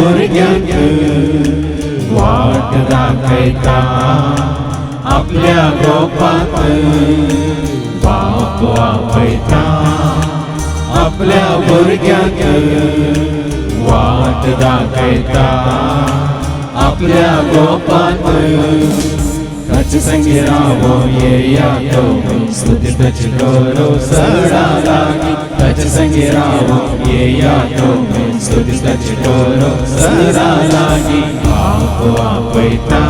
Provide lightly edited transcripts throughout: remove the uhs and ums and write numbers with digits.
भुरग्यांक वाट दाखयता आपल्या गोपाक बाप आपयता आपल्या भुरग्यांक वाट दाखयता आपल्या गोपाक ताचे संगी रावो येया तो स्तुती ताची करो सगळा लागी ताचे संगी रावो येया तो स्तुती ताची करो सगळा लागी बाप आपयता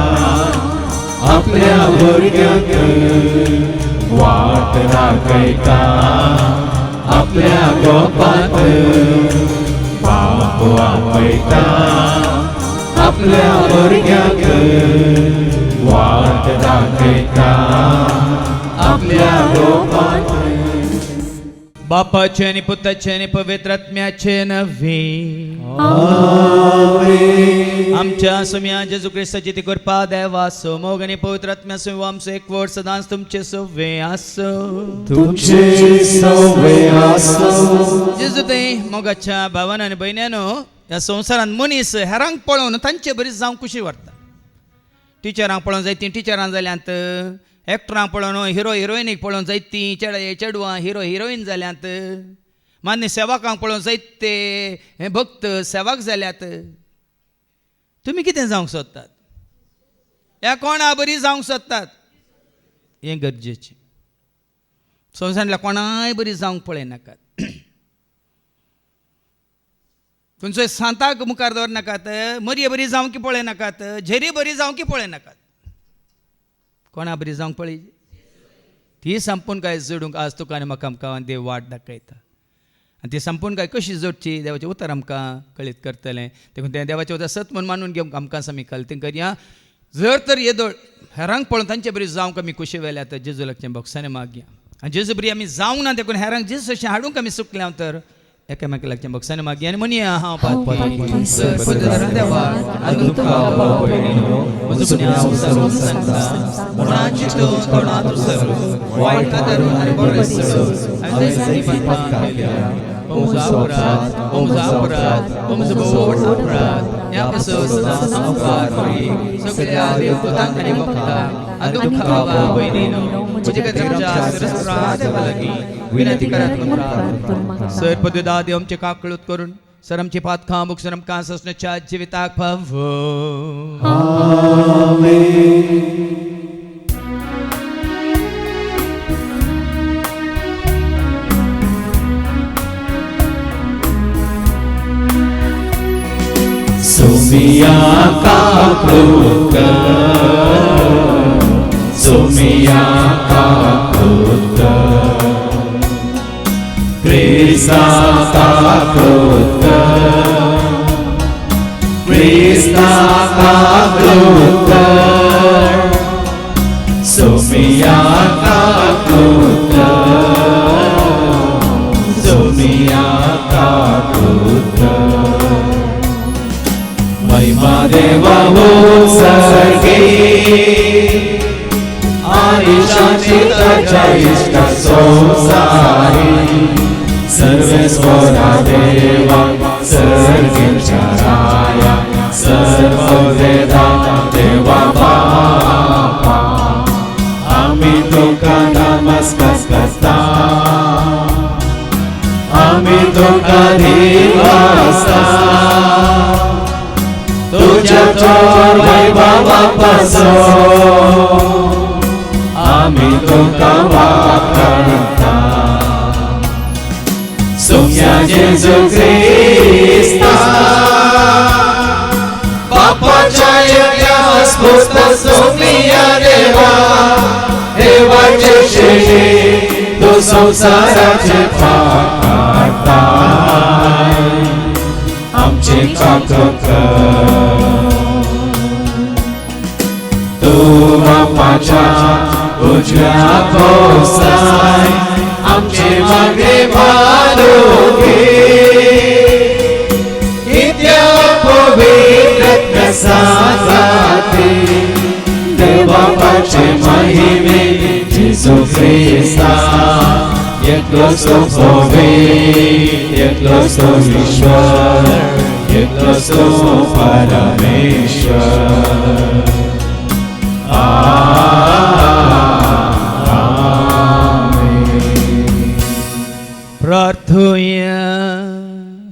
आपल्या भुरग्यांक वाट दाखयता आपल्या गोपाक बाप आपयता आपल्या भुरग्यांक वाट दाखयता आपल्या गोपाक बापाचे आणि पुत्राचे आणि पवित्र आत्म्याचे नव्हे आमच्या सुम्या जेजू ख्रिस्ताची ती कृपा देवा सो मोग आणि पवित्र आत्म्या सो आमचो एक वड सदांच तुमचे सवे आसो तुमचे सवे आसो जेजू ते मोगाच्या भावान आणि भयण्यानो ह्या संवसारांत मनीस हेरांक पळोवन तांचे बरी जावं कुशी वाटता टिचरांक पळोवन जायतीं टिचरां जाल्यांत एक्टरांक पळोवन हिरो हिरोइनीक पळोवन जायतीं चेडवां हिरो हिरोईन जाल्यांत मान्य सेवकांक पळोवन जायते हे भक्त सेवक जाल्यात तुमी कितें जावंक सोदतात ह्या कोणा बरी जावंक सोदतात हें गरजेचें संवसारांतल्या कोणाय बरी जावंक पळयनाकात खंयचोय सांताक मुखार दवरनाकात मरये बरी जावं की पळयनाकात झेरी बरी जावं की पळयनाकात कोणा बरी जावंक पळय ती संपून काय जोडूंक आज तुका आनी म्हाका आमकां देव वाट दाखयता आनी ती संपून काय कशी जोडची देवाचें उतर आमकां कळीत करतलें देखून तें देवाचें उतर सत म्हूण मानून घेवंक आमकां आमी कल्तीं करया जर तर येदोळ हेरांक पळोवन तांचे बरी जावंक आमी कुशी वेल्यात जेजू लागचें भोगसाने मागया आनी जेजू बरी आमी जावंक ना देखून हेरांक जेजू अशें हाडूंक आमी सुकल्या तर एकामेका लागचें भोगसाने मागया आनी म्हणया हांव सर पददा देव आमचे काकळूत करून सर आमची पात खा मुख सर आमकां ससण्याच्या जिविताक फावो Sumia kakluka Sumia kakluka Krista kakluka Krista kakluka Sumia kakluka Sumia kakluka महिमा देवा हो सर्गे आयुष्याची त्याच्या इष्ट संसारी सर्वेश्वरा देवा सर्गेच्या राया सर्व वेदांता देवा बापा आम्ही तुका नमस्कार करता आम्ही तुका दिवसा तुझ्या चोर वैभवा पासो आम्ही तुका वापरता सोम्या जेजू ख्रिस्ता बापाच्या यज्ञा स्फूर्त सोम्या देवा देवाचे शेषे तू संसाराचे पाप काढता आमचे काकक तू बापाच्या उजव्या कोसाय आमचे मागे मानोगे नित्य पवित्र साथी देवाचे महिमे जेजू ख्रिस्ता एकलो सो भोवे एकलो सो ईश्वर एकलोचो परमेश्वर. प्रार्थूया.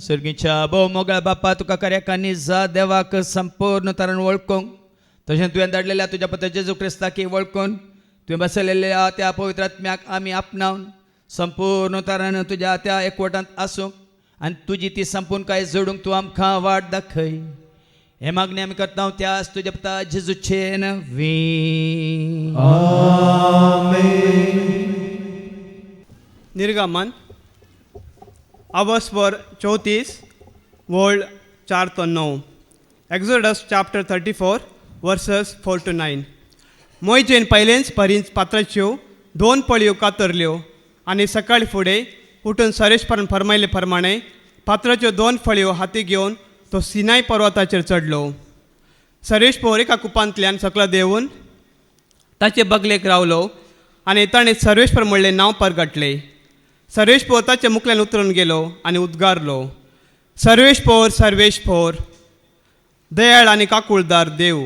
सर्गीच्या भोव मोगळ्या बापा, तुका कार्याकांनी जा देवाक संपूर्ण तरान वळखूंक, तशें तुवें धाडलेल्या तुज्या पुत्र जेजू क्रिस्ताकी वळखून तुवें बसयलेल्या त्या पवित्र आत्म्याक आमी आपणावन संपूर्ण तरान तुज्या त्या एकवटांत आसूंक आनी तुजी ती संपूर्ण कांय जोडूंक तूं आमकां वाट दाखय. हे मागणी आमी करता त्याच तुज्या पुता जेजूचे नवी. निर्गमन अवर्स वर 34 word 4 to 9. Exodus chapter 34 verses 4 to 9. मोयजेन पयलेंच परींच पात्राच्यो 2 पळयो कातरल्यो आनी सकाळी फुडें उठून सरेशपरान फरमायले प्रमाणे पात्राच्यो 2 फळयो हाती घेवन तो सिनाय पर्वताचेर चडलो. सरेशपोर एका कुपांतल्यान सकलो देंवून ताचे बगलेक रावलो आनी ताणें सर्वेश्वर म्हणलें नांव परगटलें. सर्वेश्वर ताच्या मुखल्यान उतरून गेलो आनी उद्गारलो, सर्वेश्वर सर्वेश्वर, दयाळ आनी काकुळदार देव,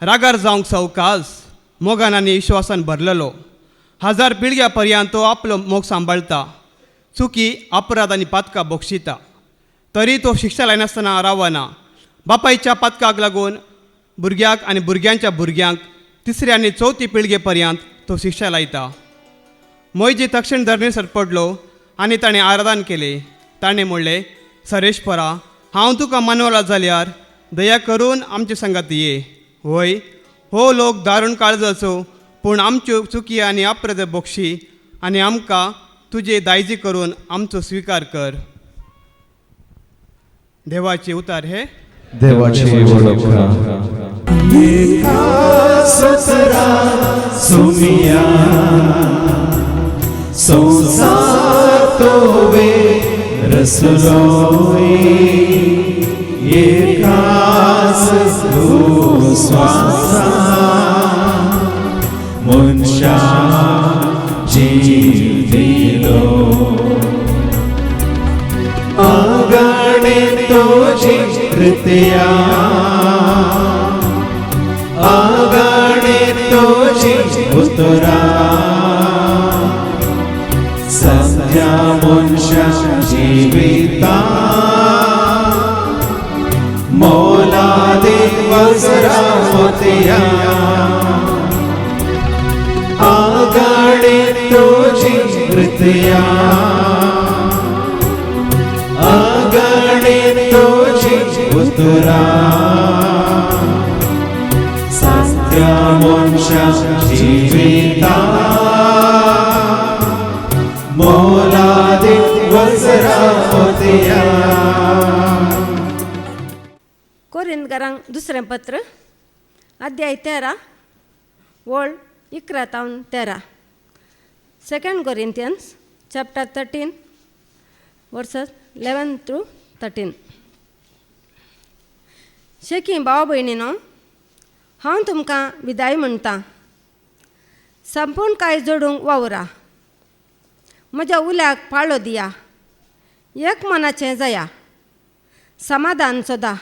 रागार जावंक सवकास, मोगान आनी विश्वासान भरलेलो. 1000 पिळग्यां पर्यंत तो आपलो मोग सांबाळटा, चुकी अपराध आनी पातकां बोगशिता. तरी तो शिक्षा लायनासतना रावना. बापायच्या पातकाक लागून भुरग्याक आनी भुरग्यांच्या भुरग्यांक 3री आनी 4थी पिळगे पर्यंत तो शिक्षा लायता. मोयजे तक्षण धरणेसर पडलो आनी ताणें आराधन केलें. ताणें म्हणलें, सरेश्वरा, हांव तुका मानवला जाल्यार दया करून आमचे संगात ये. वय, हो लोक दारूण काळजाचो, पूण आमच्यो चुकी आनी अपराध बोगशी आनी आमकां तुजे दायजी करून आमचो स्विकार कर. देवाचे उतार हे देवाची वळखा. एका सतरा सुमिया संसार तोवे रसलोई, एकाच श्वासा मनशा जीव दिलो. आगाणे तोजी कृत्या, आगाणे तोजी उतरा, सध्या मनशा जिविता मोलादी वज्रा मोतिया. आगाणे तोजी कृत्या, आगाणे तोजी उतरा, सध्या मनशा जिविता मोलादी वज्रा मोतिया. कोरिंथकारांक दुसरें पत्र अध्याय 13 वळ 11 to 13. 2 Corinthians chapter 13 verses 11 through 13. शेकी भाव भयणीनो, हांव तुमकां विदाय म्हणटां. संपूर्ण कांय जोडूंक वावरा, म्हज्या उल्याक पाळो दिया, एक मनाचें जाया, समाधान सोदा.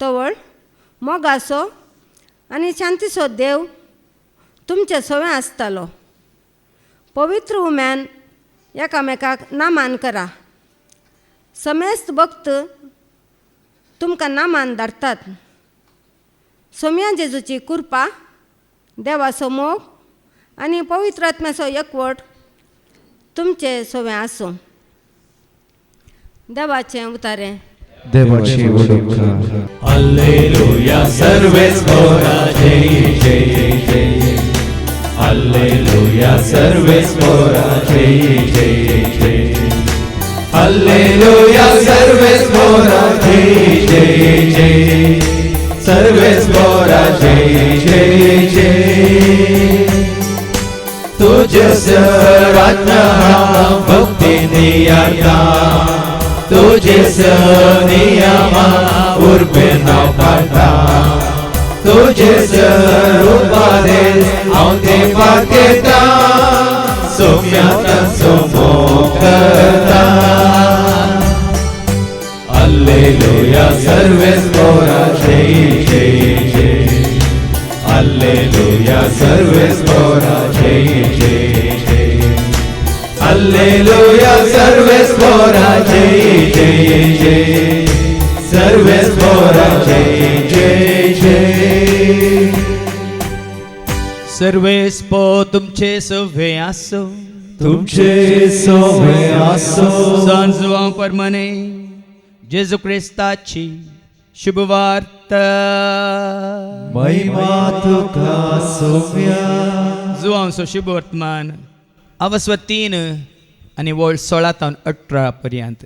तवळ मोगाचो आनी शांतीचो देव तुमचे सवय आसतलो. पवित्र उम्यान एकामेकाक नामान करा. समेस्त भक्त तुमकां नामान धाडटात. सोम्या जेजूची कृपा, देवाचो मोग आनी पवित्र आत्म्याचो एकवट तुमचे सवय आसूं. देवाचें उतारें. देवाची वळखा. Alleluia, सर्वेस्वरा जय जय जय. Alleluia, सर्वेस्वरा जय जय जय. Alleluia, सर्वेस्वरा जय जय जय. सर्वेस्वरा जय जय जय. तुझस राज्य भक्तीने आता, तुझेच नियमा उर्बे नाव काढा. तुझेच रूपाने हांव ते पाकेता, सोम्याचा सोमो करता. Alleluia, सर्वेस पोरा जय जय जय. Alleluia, सर्वेस पोरा जय जय जय. Alleluia, सर्वेस पोरा जय जय जय. सर्वेस पोरा जय जय जय. सर्वेस पो तुमचे सवे आसो, तुमचे सोवे आसो. सांजवां परमने जेजू ख्रिस्ताची शुभवार्ता. महिमा तुका सोव्या. जुवांचो शुभ वर्तमान अवस्व 3 आणि वोल्ड 16-18 पर्यंत.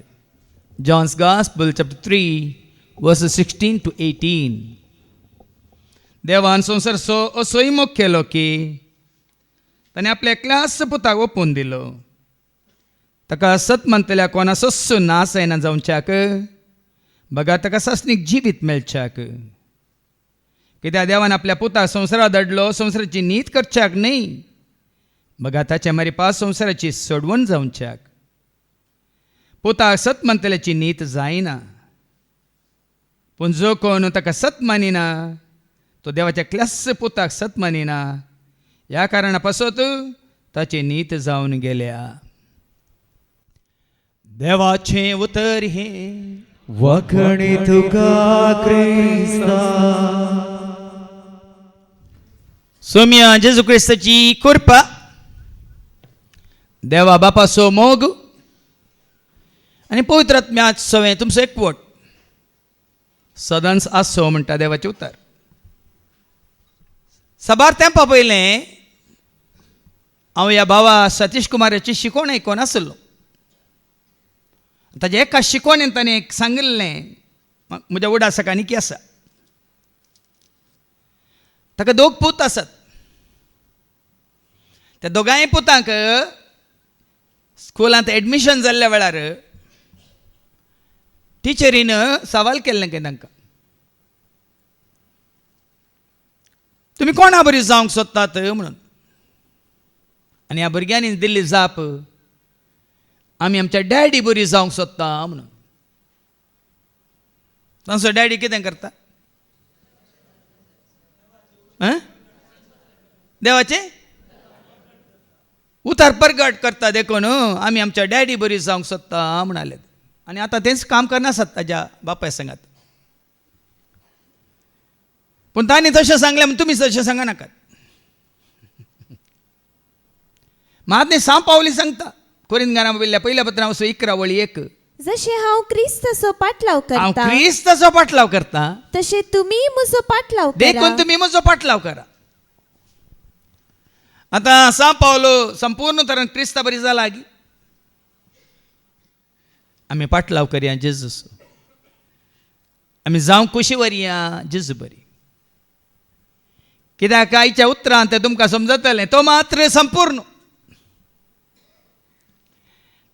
John's gospel chapter 3 verses 16 to 18. देवान संवसार असोय मोग केलो की ताणें आपल्या एकल्याच पुताक ओपून दिलो, ताका सत म्हणटल्या कोणा सस्सो नास जायना जावच्याक, बघा ताका सस्नीक जिवीत मेळच्याक. कित्याक देवान आपल्या पुताक संवसारांत धाडलो संवसाराची नीत करच्याक न्ही, बघा ताच्या मारिपा संवसाराची सोडवण जावच्याक. पुताक सत म्हणटल्याची नीत जायना, पूण जो कोण ताका सत मानिना तो देवाच्या एकल्याच पुताक सत मानिना. ह्या कारणा पासत ताची नीत जावन गेल्या. देवाचें उतर हे वखणी तुका क्रिस्ता. सोम्या जेजू क्रिस्ताची कृपा, देवा बापाचो मोग आनी पवित्र आत्म्याचो सवें तुमचो एकवट सदांच आसो म्हणटा देवाचें उतर. सबार तेंपा पयलें हांव ह्या भावा सतीश कुमाराची शिकोवण आयकोन आसलो. ताच्या एका शिकोवणेन ताणें एक सांगिल्लें म्हज्या उडासकांनी की आसा. ताका 2 पूत आसात. त्या दोगांय पुतांक स्कुलांत एडमिशन जाल्ल्या वेळार टिचरीन सवाल केल्लें की तांकां, तुमी कोणा बरी जावंक सोदतात म्हणून. आनी ह्या भुरग्यांनी दिल्ली जाप, आमी आमच्या डॅडी बरी जावंक सोदता म्हणून. तांचो डॅडी कितें करता? देवाचें उतार परगट करता देखून आमी आमच्या डॅडी बरी जावंक सोदता म्हणाले. आनी आतां तेंच काम करनासत ताज्या बापाय सांगात. पूण तांणी तशें सांगलें म्हण तुमी तशें सांगा नाकात. महात्मे सांव पावली सांगता कोरिंथांत बरयल्ल्या पहिल्या पत्रांत 11:1. जशे हांव क्रिस्ताचो पाटलाव हांव करता क्रिस्ताचो पाटलाव करता तशे तुमी म्हजो पाटलाव देखून करा. तुमी म्हजो पाटलाव करा. आतां सांव पावलो संपूर्ण तरेन क्रिस्ता बरी जाला गी. आमी पाटलाव करया जेजूचो. आमी जावं कशी वरया जेजू बरी. कित्याक आयच्या उतरांत तें तुमकां समजतलें, तो मात्र संपूर्ण.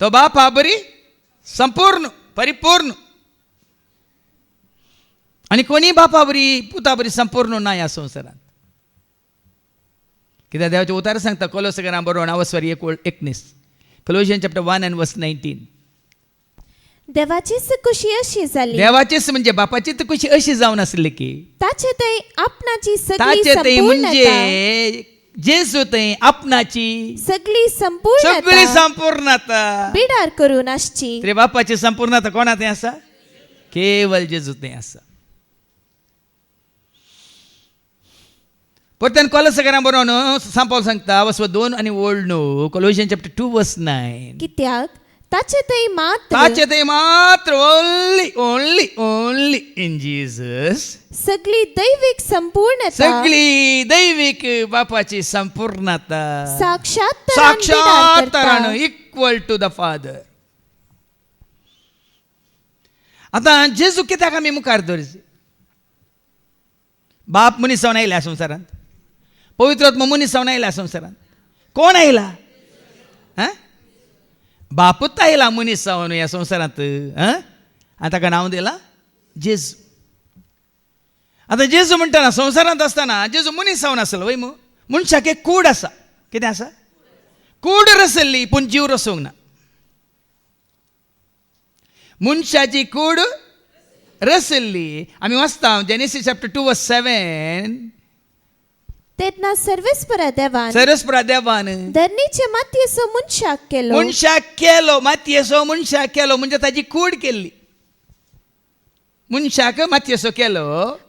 तो बाप हा बरी संपूर्ण परिपूर्ण. आनी कोणी बापा बरी पुता बरी संपूर्ण ना ह्या संवसारांत. कित्याक देवाचें उतार सांगता कोलोसांकारां बरोवन 19. Colossians chapter 1 and verse 19. देवाचीच खुशी अशी जाली, देवाचीच म्हणजे बापाचीच खुशी अशी जावन आसली की ताचे थंय आपणाची सगळी ताचे थंय संपूर्णता, म्हणजे जेजू थंय आपणाची सगळी सगळी संपूर्णता संपूर्णता बिडार करून आसची. तरी बापाची संपूर्णता कोणा थंय आसा? केवळ जेजू थंय आसा. परतन कोलोसांकारां बरोवन सांव पावल सांगता 2 आनी ओल्ड न्हू Colossians chapter 2 verse 9. कित्याक ताचे थंय ताचे थंय मात्र ओनली इन जीसस सगळी दैविक संपूर्णता, सगळी दैविक बापाची संपूर्णता साक्षात्कारान इक्वल टू द फादर. आता जेजू कित्याक आमी मुखार दवरचे? बाप मनीस जावन आयला संवसारांत, पवित्र आत्मा मनीस जावन आयला संवसारांत. कोण आयला? बापूच आयला मनीस जावन ह्या संवसारांत. आनी ताका नांव दिलां जेजू. आतां जेजू म्हणटाना संवसारांत आसतना जेजू मनीस जावन आसलो वय मू. मनशाक एक कूड आसा. कितें आसा? कूड रसल्ली पूण जीव रसोंक ना. मनशाची कूड रसल्ली आम्ही वाचता जेनेसिस चॅप्टर 2:7 तेन्ना सर्वेस्परा देवान सरस्परा देवान धरणीचे मातयेचो मनशाक केलो मनशाक केलो, मातयेचो मनशाक केलो म्हणजे ताची कूड केल्ली. मनशाक मातयेचो केलो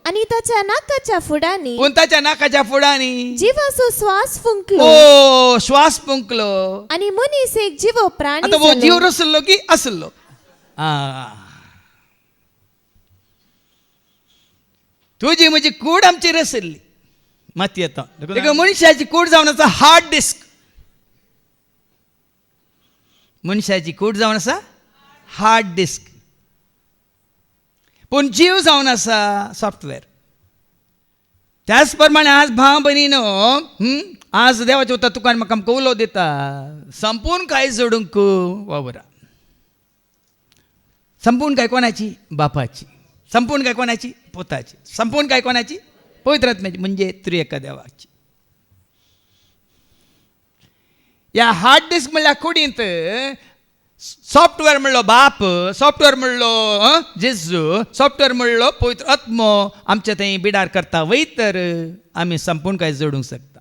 आणि ताच्या नाकाच्या फुडांनी पूण ताच्या नाकाच्या फुडांनी जिवाचो श्वास फुंकलो ओ श्वास पुंकलो. आणि मनीस एक जीव प्राणी आता वो जालो. जीव रसल्लो की असल्लो. तुझी म्हजी कूड आमची रसल्ली माती येता. मनशाची कूड जावन आसा हार्ड डिस्क. मनशाची कूड जावन आसा हार्ड डिस्क, पूण जीव जावन आसा सॉफ्टवेअर. त्याच प्रमाणे आज भाव भयणीनो, आज देवाच्या उतर तुकान म्हाका आमकां उलो दिता, संपूर्ण काय जोडूंक वावरा. संपूर्ण काय कोणाची? बापाची. संपूर्ण काय कोणाची? पोताची. संपूर्ण काय कोणाची? पवित्र आत्म्याची, म्हणजे त्रिएका देवाची. या हार्ड डिस्क म्हणल्यार कुडींत सॉफ्टवेअर म्हणलो बाप, सॉफ्टवेअर म्हणलो जेजू, सॉफ्टवेअर म्हणलो पवित्र आत्मो आमच्या थंय बिडार करता वय तर आमी संपूर्ण काय जोडूंक शकता.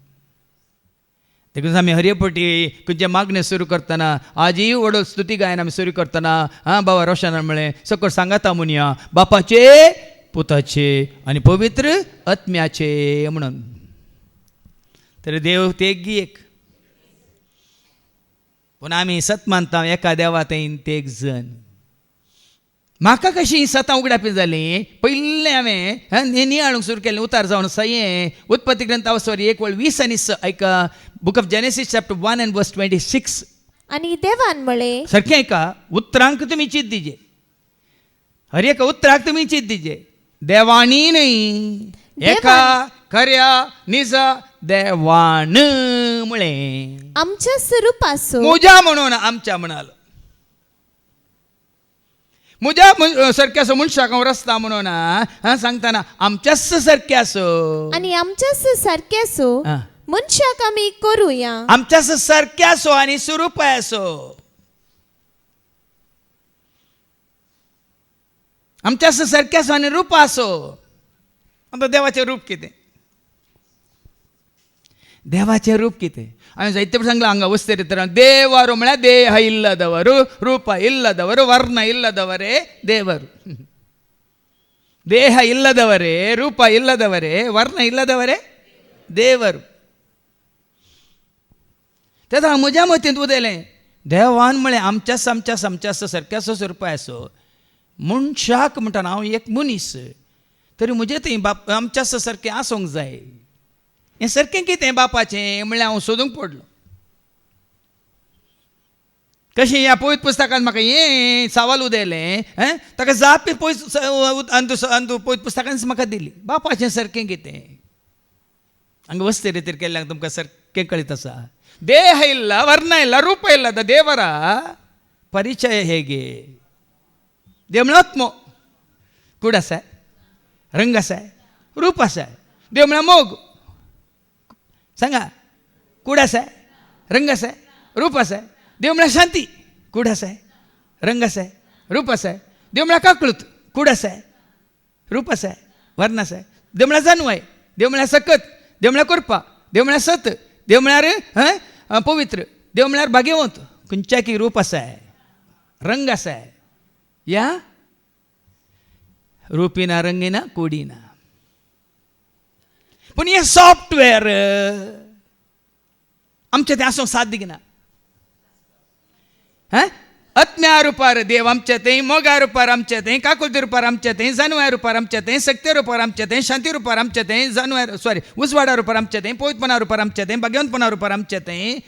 देखून आमी हरियपटी खंयचे मागणे सुरू करतना आजी व्हडलो स्तुती गायन आमी सुरू करतना बाबा रोशना म्हळें सकट सांगाता म्हणया बापाचे, पुताचे आनी पवित्र आत्म्याचे म्हणून. तर देव ते एक, पूण आमी सत मानता एका देवातेन ते एक जण. म्हाका कशी सतां उगडापी जाली, पयलें हांवें नियाळूंक सुरू केलें उतार जावन सये उत्पत्ती ग्रंथ अवसरी 1:20 ऐका. Book of genesis chapter 1:26. आणि देवान म्हळे सारखें ऐका, उतरांक तुमी चित दिजे, हर एका उतराक तुमी चित दिजे. देवानी न्हय, एका खऱ्या निजा देवान म्हळें. आमच्या स्वरूपासो मुजा म्हणून आमच्या म्हणालो. मुजा सारक्यासो मनशाक हांव रस्ता म्हणून सांगताना आमच्याच सारक्यासो आणि आमच्याच सारक्यासो हा. मनशाक आमी करूया. आमच्याच सारक्यासो आनी स्वरूपासो. आमच्याच सारक्यासो आनी रुपासो. आता देवाचें रूप कितें? देवाचें रूप कितें? हांवें जायते सांगलां हांगा वस्तेर तर देवारो म्हळ्यार देह इल्लदವರು, ರೂಪ ಇಲ್ಲದವರು, ವರ್ಣ ಇಲ್ಲದವರೇ ದೇವರು. ದೇಹ ಇಲ್ಲದವರೇ, ರೂಪ ಇಲ್ಲದವರೇ, ವರ್ಣ ಇಲ್ಲದವರೇ ದೇವರು. तेन्ना म्हज्या मतींत उदेलें, देवान म्हळें आमच्याच आमच्याच आमच्याच सारक्याचो स्वरुपाचो. मनशाक म्हणटाना हांव एक मनीस, तरी म्हजें थंय बाप आमच्याच सारकें आसूंक जाय. हें सारकें कितें बापाचें म्हणल्यार हांव सोदूंक पडलो. कशें ह्या पवित्र पुस्तकांत म्हाका हें सवाल उदेलें, ताका जाप पवित्र पुस्तकांत म्हाका दिली. बापाचें सारकें कितें? हांगा वस्ते रितीर केल्ल्याक तुमकां सारकें कळीत आसा. ದೇಹ ಇಲ್ಲ, ವರ್ಣ ಇಲ್ಲ, ರೂಪ ಇಲ್ಲದ ದೇವರ ಪರಿಚಯ ಹೇಗೆ? ದೇವಳಾತ್ಮ ಕೂಡಸ, ರಂಗಸ, ರೂಪಸ. ದೇವಳ ಮೋಗು सांगा कुडास आहे, रंगस आहे, रूपस आहे. देव म्हणा शांती, कुडास आहे, रंगस आहे, रूपस आहे. देव म्हणा काकळूत, कुडास आहे, रूपस आहे, वर्णस आहे. देव म्हणा जानू आहे, देव म्हणा सकत, देव म्हणा कृपा, देव म्हणा सत, देव म्हळ्यार पवित्र, देव म्हळ्यार भाग्यवंत. खंयच्या की रूप आसा, रंग आसा. या रुपीना रंगीना कोडीना. पूण हे सॉफ्टवेअर आमचे ते आसूंक साध्य ना. आत्म्या रुपार देव आमचे थंय, मोगा रुपार आमचे थंय, काकुलती रुपार आमचे थंय, जानव्या रुपार आमचे थंय, सक्ते रुपार आमचे थंय, शांती रुपार आमचे थंय, उजवाडा रुपार आमचे थंय, पवित्रपणा रुपार आमचे थंय, भाग्यवंतपणा रुपार आमचे थंय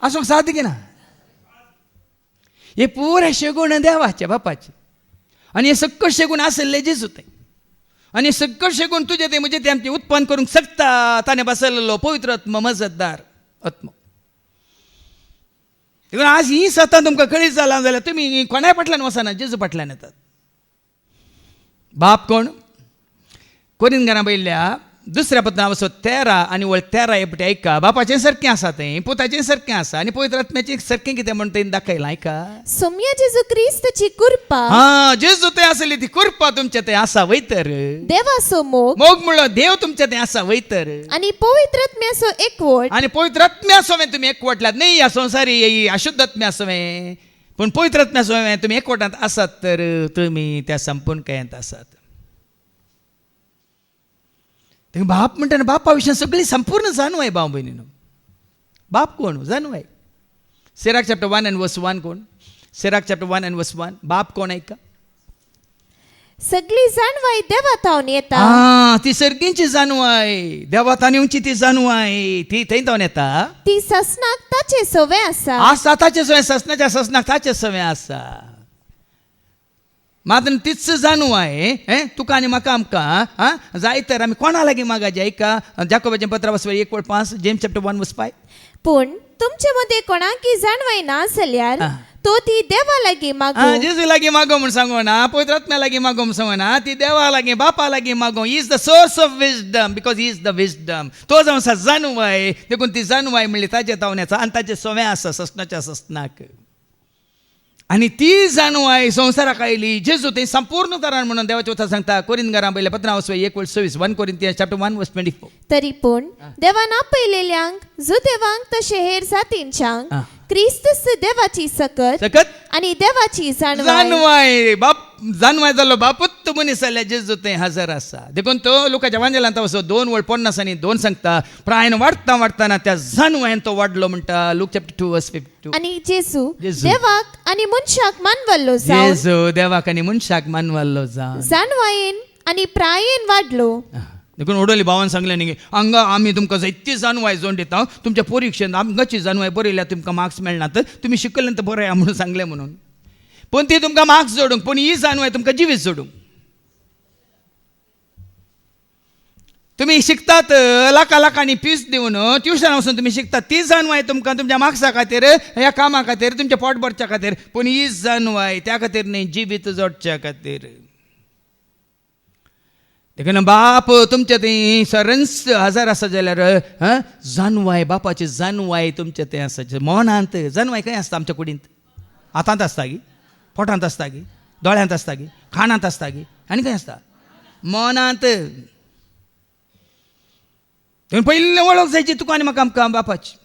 आसूंक साध्य ना. हे पुरेशे गुण देवाचे बापाचे, आनी हे सकळशे गुण आसले जेजू थंय. आनी सकळशे गुण तुजे ते म्हजे ते आमचे उत्पन्न करूंक शकता ताणें बसयल्लो पवित्र आत्मा, मजतदार आत्मा. देखून आज ही सतां तुमकां कळीत जालां जाल्यार तुमी कोणाय फाटल्यान वचना, जेजू फाटल्यान येतात. बाप कोण? कोरिंथांत बयल्ल्या दुसऱ्या पत्रान वचो 13 आनी वळ 13 एपटी ऐका. बापाचें सारकें आसा तें, पुताचें सारकें आसा आनी पवित्र आत्म्याचें सारकें कितें म्हण तें दाखयलां. ऐका. सोम्या जेजू क्रिस्तची कृपा हा जेजू तें आसली ती कृपा तुमचें तें आसा वयतर. देवाचो मोग मोग म्हणलो देव तुमचें तें आसा वयतर. आणि पवित्र आत्म्याचो एकवट आनी पवित्र आत्म्या सोवें तुमी एकवटल्यात. न्ही ह्या संवसारी ही अशुद्ध आत्म्या सोवें, पूण पवित्र आत्म्या सोवें तुमी एकवटांत आसात तर तुमी त्या संपूर्णकायेंत आसात. बाप म्हणटा बापा विशीं सगळी संपूर्ण जाणवाय भाव भयणीनो. बाप कोण जाणवाय. सिराक चॅप्टर 1 and verse 1 कोण. सिराक चॅप्टर 1 and verse 1 बाप कोण ऐका. सगळी जाणवाई देवातावन येता. ती सर्गींची जाणवाय देवातान येवची ती जाणवाय ती थंय जावन येता. ती ससनाक ताचे सवे आसा. आसा ताचे सवय ससनाच्या ससनाक ताचे सवय आसा. मात्र तीच जाणवाय तुका आनी म्हाका आमकां जाय तर आमी कोणा लागीं मागाचे. ऐका. जाकोबाचें पत्र 1:5 जेम्स चॅप्टर 1 verse 5. पूण तुमचे मध्ये कोणाकी जाणवाई ना जाल्यार तो ती देवा लागीं मागो. जेजू लागीं मागो म्हूण सांगो ना, पवित्र आत्म्या लागीं मागो म्हूण सांगो ना, ती देवा लागीं बापा लागीं मागो. He is the source of wisdom because he is the wisdom. तो जावन आसा जाणवाय. देखून ती जाणवाय म्हणली ताचे तावण्याचा आनी ताचे सवय आसा ससनाच्या ससनाक. आनी ती जाणवाय संवसाराक आयली जेजू तें संपूर्ण तरान म्हणून देवाच्या उतर सांगता. कोरिंथीकारां पयल्या पत्रां 1:26 1 Corinthians chapter 1 verse 24. तरी पूण देवान आपयलेल्यांक जुदेवांक तशे हेर जातींच्यांक क्रिस्त देवाची सकत सकत आणि देवाची जाणवाय जाणवाय बाप जाणवाय जाल्लो बापूत मनीस जाल्यार जेजू तें हजर आसा. देखून तो लुकाच्या वांजेलांत वचो 2:50 आनी 2 सांगता. प्रायन वाडटा वाडटाना त्या जाणवायन तो वाडलो म्हणटा. Look chapter 2 verse 52. आणि जेजू देवाक आणि मनशाक मानवल्लो जावन जेजू देवाक आनी मनशाक मानवाल्लो जावन जाणवायेन आणि प्रायेन वाडलो. देखून ओडोली भावान सांगलें न्ही हांगा आमी तुमकां जायती जाणवाय जोड दिता. तुमच्या परीक्षेंत आमकांची जाणवाय बरयल्या तुमकां मार्क्स मेळनात. तुमी शिकलें तर बरें या म्हणून सांगलें म्हणून. पूण ती तुमकां मार्क्स जोडूंक पूण ही जाणवाय तुमकां जिवीत जोडूंक. तुमी शिकतात लाखा लाखांनी फीस दिवन ट्युशना वचून तुमी शिकतात. ती जाणवाय तुमकां तुमच्या मार्क्सा खातीर ह्या कामा खातीर तुमच्या पोट भरच्या खातीर. पूण ही जाणवाय त्या खातीर न्ही जिवीत जोडच्या खातीर. देखून बाप तुमचें तें सरन्स हजार आसा जाल्यार जाणवाय बापाची जाणवाय तुमचें तें आसा. मनांत जाणवाय खंय आसता आमच्या कुडींत. हातांत आसता गी, पोटांत आसता गी, दोळ्यांत आसता गी, खाणांत आसता गी आनी खंय आसता मनांत. देखून पयलीं वळख जायची तुका आनी म्हाका आमकां बापाची.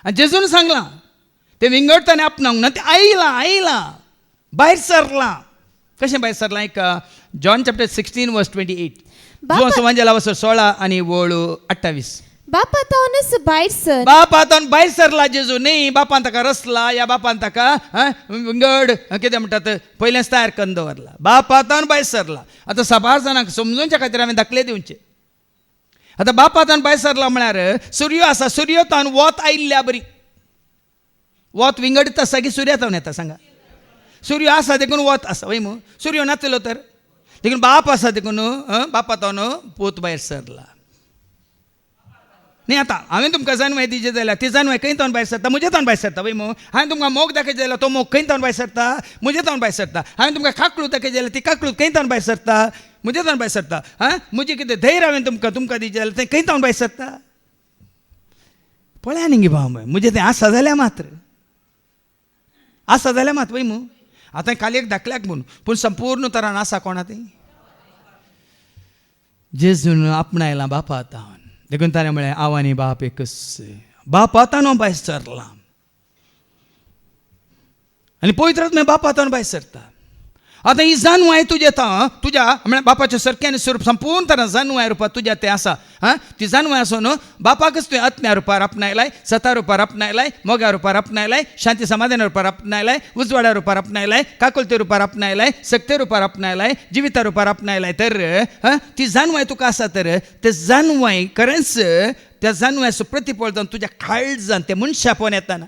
आनी जेजून सांगलां तें विंगडताना आपणावंक ना. तें आयलां भायर सरलां. कशें भायर सरलां. एक जॉन चॅप्टर 16 verse 28. जो वांजेला वचो 16 आनी वळ 28. बापा तावनच भायर सर. बापा तावन भायर सरला जेजू. न्ही बापान ताका रचला या बापान ताका विंगड कितें म्हणटात पयलेंच तयार करून दवरला. बापा तावन भायर सरला. आतां साबार जाणांक समजूच्या खातीर हांवें दाखले दिवचे. आतां बापा तावन भायर सरला म्हळ्यार सूर्य आसा. सूर्य तावन वत आयिल्ल्या बरी. वत विंगडीत आसा की सूर्या तावन येता सांगा. सूर्य आसा देखून वत आसा वय मू. सूर्य नाचलो तर देखून बाप आसा देखून बापा तावन पोत भायर सरला. न्ही आतां हांवें तुमकां जाणवाय दिली जाल्यार ती जाणवाय खंय तावन भायर सरता. म्हजे तावन भायर सरता वय मू. हांवें तुमकां मोग दाखयचें जाल्यार तो मोग खंय तावन भायर सरता. म्हजे तावन भायर सरता. हांवें तुमकां काकळूत दाखयचें जाल्यार ती काकळूत खंय तावन भायर सरता. म्हजे तावन भायर सरता. म्हजें कितें धैर्य हांवें तुमकां दिचें जाल्यार तें खंय तावन भायर सरता. पळया न्ही गे भाव म्हजें तें आसा जाल्यार मात्र आसा जाल्यार मात वय मू. आतां खाली एक धाकल्याक म्हणून पूण संपूर्ण तरान आसा कोणा तें जेजून आपणायलां बापा तावन. देखून ताणें म्हळें हांव आनी बाप एकच. बापा तावन भायर सरला आनी पवित्र आत्म्या बापा तावन भायर सरता. आतां ही जाणवाय तुज्या म्हळ्यार बापाच्या सारकें स्वरूप संपूर्ण तरान जाणवाय रुपांत तुज्या तें आसा. ती जाणवाय आसून बापाकच तुवें आत्म्या रुपार आपणायलाय, सता रुपार आपणायलाय, मोग्या रुपार आपणायलाय, शांती समाधाना रुपार आपणायलाय, उजवाड्या रुपार आपणायलाय, काकुलते रुपार आपणायलाय, सक्ते रुपार आपणायलाय, जिविता रुपार आपणायलाय. तर ती जाणवाय तुका आसा तर ते जाणवाय खरेंच त्या जाणवायचो प्रतिफळ जावन तुज्या काळजान ते मनशापण येताना.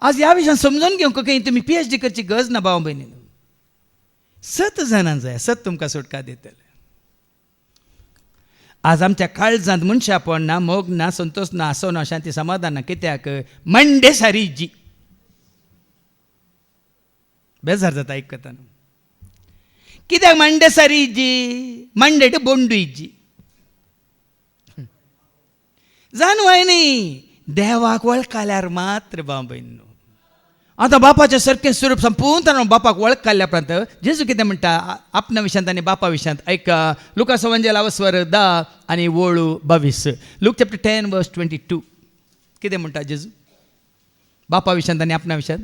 आज ह्या विशयान समजून घेवंक खंय तुमी PhD करची गरज ना भाव भयणी. 7 जाणां जाय 7 तुमकां सुटका दितले. आज आमच्या काळजांत मनशापण ना, मोग ना, संतोष ना, आसो ना, शांती समाधान ना. कित्याक मंडे सारी जी बेजार जाता आयकताना. कित्याक मंडे सरी इज्जी मंडेट बोंडू इज्जी जाणू आहे नाही देवाक वळखाल्यार मात्र बाबयनो आता बापाचें सारकें स्वरूप संपूर्ण बापाक वळखल्या उपरांत जेजू कितें म्हणटा आपणा विशयांत आनी बापा विशयांत ऐका लुकास एवंजेलावस्वर 10 आनी 22 लूक चॅप्टर 10 वर्स 22 कितें म्हणटा जेजू बापा विशयांत आनी आपणा विशयांत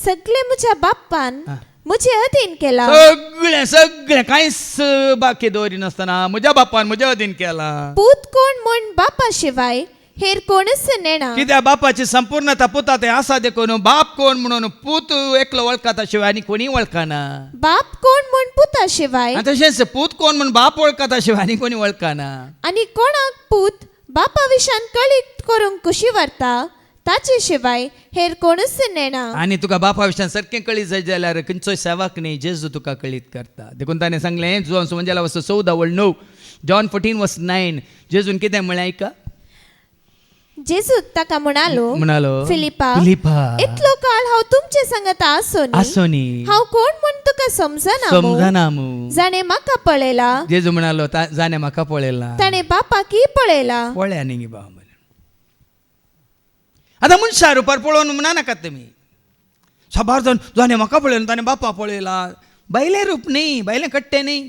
सगळे म्हज्या बाप्पान म्हजे अधीन केला. सगळें सगळें कांयच बाकी दवरी नासतना म्हज्या बापान म्हज्या अधीन केला. पूत कोण म्हण बापा शिवाय हेर कोणच नेना. कित्याक बापाची संपूर्णता पुता ते आसा देखून बाप कोण म्हणून पूत एकलो वळखता शिवाय आनी कोणी वळखना. बाप कोण म्हण पुता शिवाय आनी तशेंच पूत कोण म्हणून बाप वळखता शिवाय आनी कोणी वळखना. आनी कोणाक पूत बापा विशान कळीत करूंक कशी व्हरता ताचे शिवाय हेर कोणच नेना. आनी तुका बापा विशयान सारकें कळीत जाय जाल्यार खंयचोय सेवाक न्ही जेजू तुका कळीत करता. देखून ताणें सांगलें जॉन सुवांजेला वचो 14:9 जॉन 14:9 जेजून कितें म्हळें ऐका जेजू ताका म्हणालो फिलिपा इतलो काळ हांव तुमचे सांगता आसोनी हांव कोण म्हण तुका समजना जाणे म्हाका पळयला. जेजू म्हणालो जाणे म्हाका पळयला ताणे बापाकी पळयला. पळया न्ही बाबा आतां मनशां रुपार पळोवन म्हणा नाकात तुमी साबार जावन जाणे म्हाका पळयला ताणें बापा पळयला. बायलें रूप न्ही बायलें कट्टें न्ही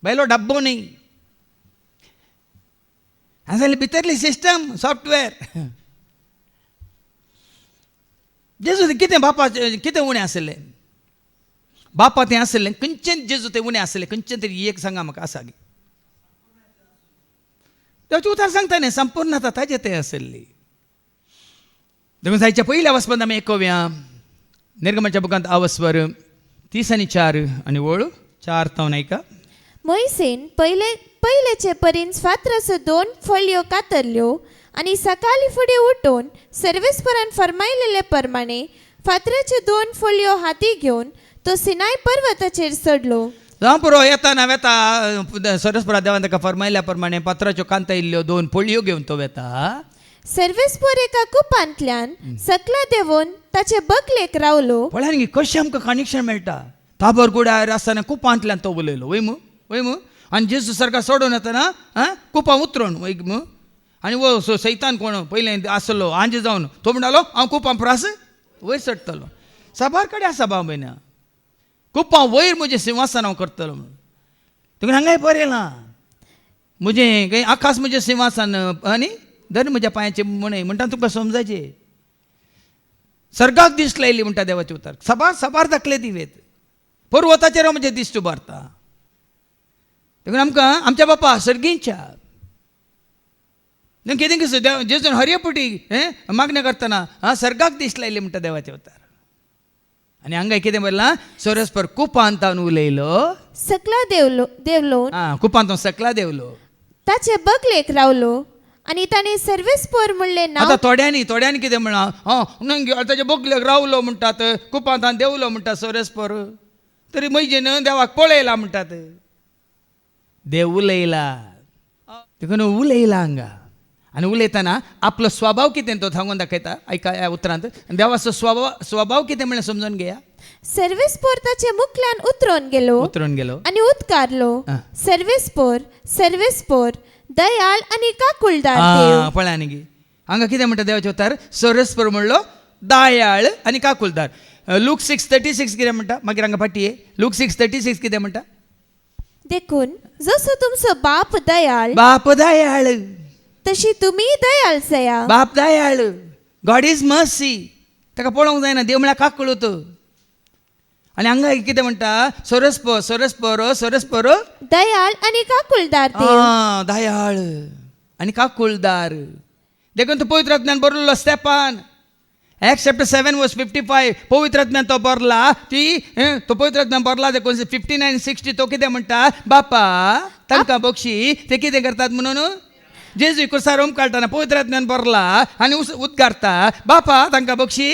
बायलो डब्बो न्ही जाल्यार भितरली सिस्टम सॉफ्टवेअर जेजू कितें बापा कितें उणें आसलें बापा तें आसलें खंयचें जेजू तें उणें आसलें खंयचें तरी एक सांगा म्हाका आसा गे देवाचें उतार सांगता न्ही संपूर्णता ताजें तें आसली. देखून जायच्या पयल्या वचपांत आमी आयकुया निर्गमाच्या बुकांत आवस्वर 30 आनी 4 आनी 4 तावन ऐका. मोइसेन पयलेचे परीन फातराचो 2 फळयो कातरल्यो आनी सकाळी फुडें उठून सर्वेस्परान फरमायलेले प्रमाणे फातराचे 2 फळयो हाती घेवन तो सिनाय पर्वताचेर चडलो. जावं पुरो येता सरस्परा देवान ताका फरमायल्या प्रमाणे पात्राच्यो कांता इल्ल्यो 2 फळयो घेवन तो वेता. सर्वेस्पर एका कुपांतल्यान सकला देवून ताचे बगलेक रावलो. पळया न्ही कशें आमकां कनेक्शन मेळटा. ताबर गुडार आसतना कुपांतल्यान तो उलयलो वय मू आनी जेजू सारका सोडून येतना कुपां उतरून वयक मू आनी वो सैतान कोण पयलें आसलो आंज जावन तो म्हणटालो हांव कुपां प्रास वयर चडटलो. साबार कडेन आसा बाबयना कुपां वयर म्हजें सिंहासन हांव करतलो म्हणून तुका हांगाय बरयलां म्हजें खंय आकाश म्हजें सिंहासन आनी धर म्हज्या पांयाचे म्हणटा तुका समजायचें. सर्गाक दीस लायली म्हणटा देवाचे उतार साबार दाखले दिवेत पर्वताचेर हांव म्हजे दीस उबारता. देखून आमकां आमच्या बापा सर्गींच्या कितें कसो जेजून हरयपटी मागणी करतना सर्गाक दीस लायली म्हणटा देवाचे उतार. आनी हांगा कितें बरयलां सरस्पर कुपांतावन उलयलो सकला देवलो कुपांत सकला देवलो ताचे बगलेक रावलो आनी ताणें सर्वेस्पर म्हणलें ना. आतां थोड्यांनी कितें म्हणा नंगे ताचे बगलेक रावलो म्हणटात कुपांतान देवलो म्हणटा सरस्पर तरी मैजेन देवाक पळयला म्हणटात. देव उलयला देखून उलयला हांगा आनी उलयतना आपलो स्वभाव कितें तो सांगून दाखयता ऐका ह्या उतरांत. देवाचो स्वभाव कितें म्हणलें समजून घेया. सर्वेस्पर ताचे मुखल्यान उतरून गेलो आनी उद्गारलो सर्वेस्पर दयाळ आनी काकुळदार देव. पळया न्ही हांगा कितें म्हणटा देवाचे उतार सरस्पर म्हणलो दयाळ आनी काकुळदार. लूक 6:36 कितें म्हणटा मागीर हांगा फाटी लूक 6:36 कितें म्हणटा देखून जसो तुमचो बाप दयाळ तशी तुमी दयाळ जाया. बाप दयाळ गॉड इज मर्सी ताका पळोवंक जायना देव म्हळ्यार काकुळत. आनी हांगा कितें म्हणटा सरस्पर दयाळ आनी काकुळदार दयाळ आनी काकुळदार. देखून तो पवित्र आत्म्यान बरयल्लो स्टेपान Acts chapter 7 verse 55 पवित्र आत्म्यान तो बरला तो पवित्र आत्म्यान बरला देखून 59-60 तो कितें म्हणटा बापा तांकां बक्षी ते कितें करतात म्हणून जेजू कुर्सार काडटाना पवित्र आत्म्यान बरला आनी उद्गारता बापा तांकां बक्षी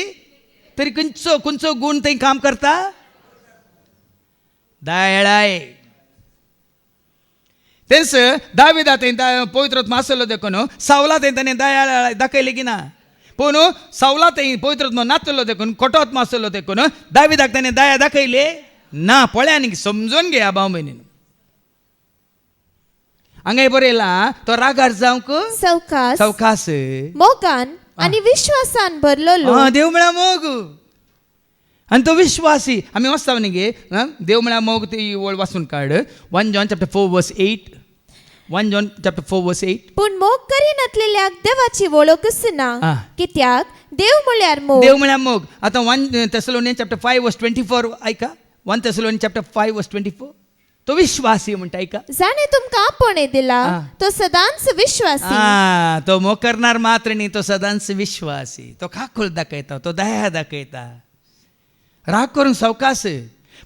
तरी खंयचो गूण थंय काम करता दयाळाय. तेच दाविदा थंय पवित्र आत्मा आसलो देखून सावला थंय ताणें दयाळ दाखयली की ना पूण सावला थंय पवित्र आत्मा नासलो देखून खोटो आत्मा आसलो देखून दाविदाक ताणें दया दाखयली ना पळ्या न्ही समजून घे भाव भयणीन हांगा बरयला तो रागार जावंक सवकास सवकास मोगान आणि विश्वासान भरलेलो हा देव म्हळ्यार मोग आणि तो विश्वासी आम्ही वाचता न्ही गे देव म्हळ्यार मोग ती ओळ वाचून काड 1 John chapter 4 verse 8 1 John chapter 4 verse 8 पूण मोग करिनातलेल्याक देवाची वळखच ना आ. कित्याक देव म्हळ्यार मोग देव म्हळ्यार मोग आता 1 Thessalonians chapter 5 verse 24 ऐका 1 Thessalonians chapter 5 verse 24 तो विश्वासी म्हणटा ऐका जाणे तुमकां आपणे दिला आ. तो सदांच विश्वासी तो मोग करणार मात्र न्ही तो सदांच विश्वासी तो खाकूल दाखयता तो दया दाखयता राग करून सवकास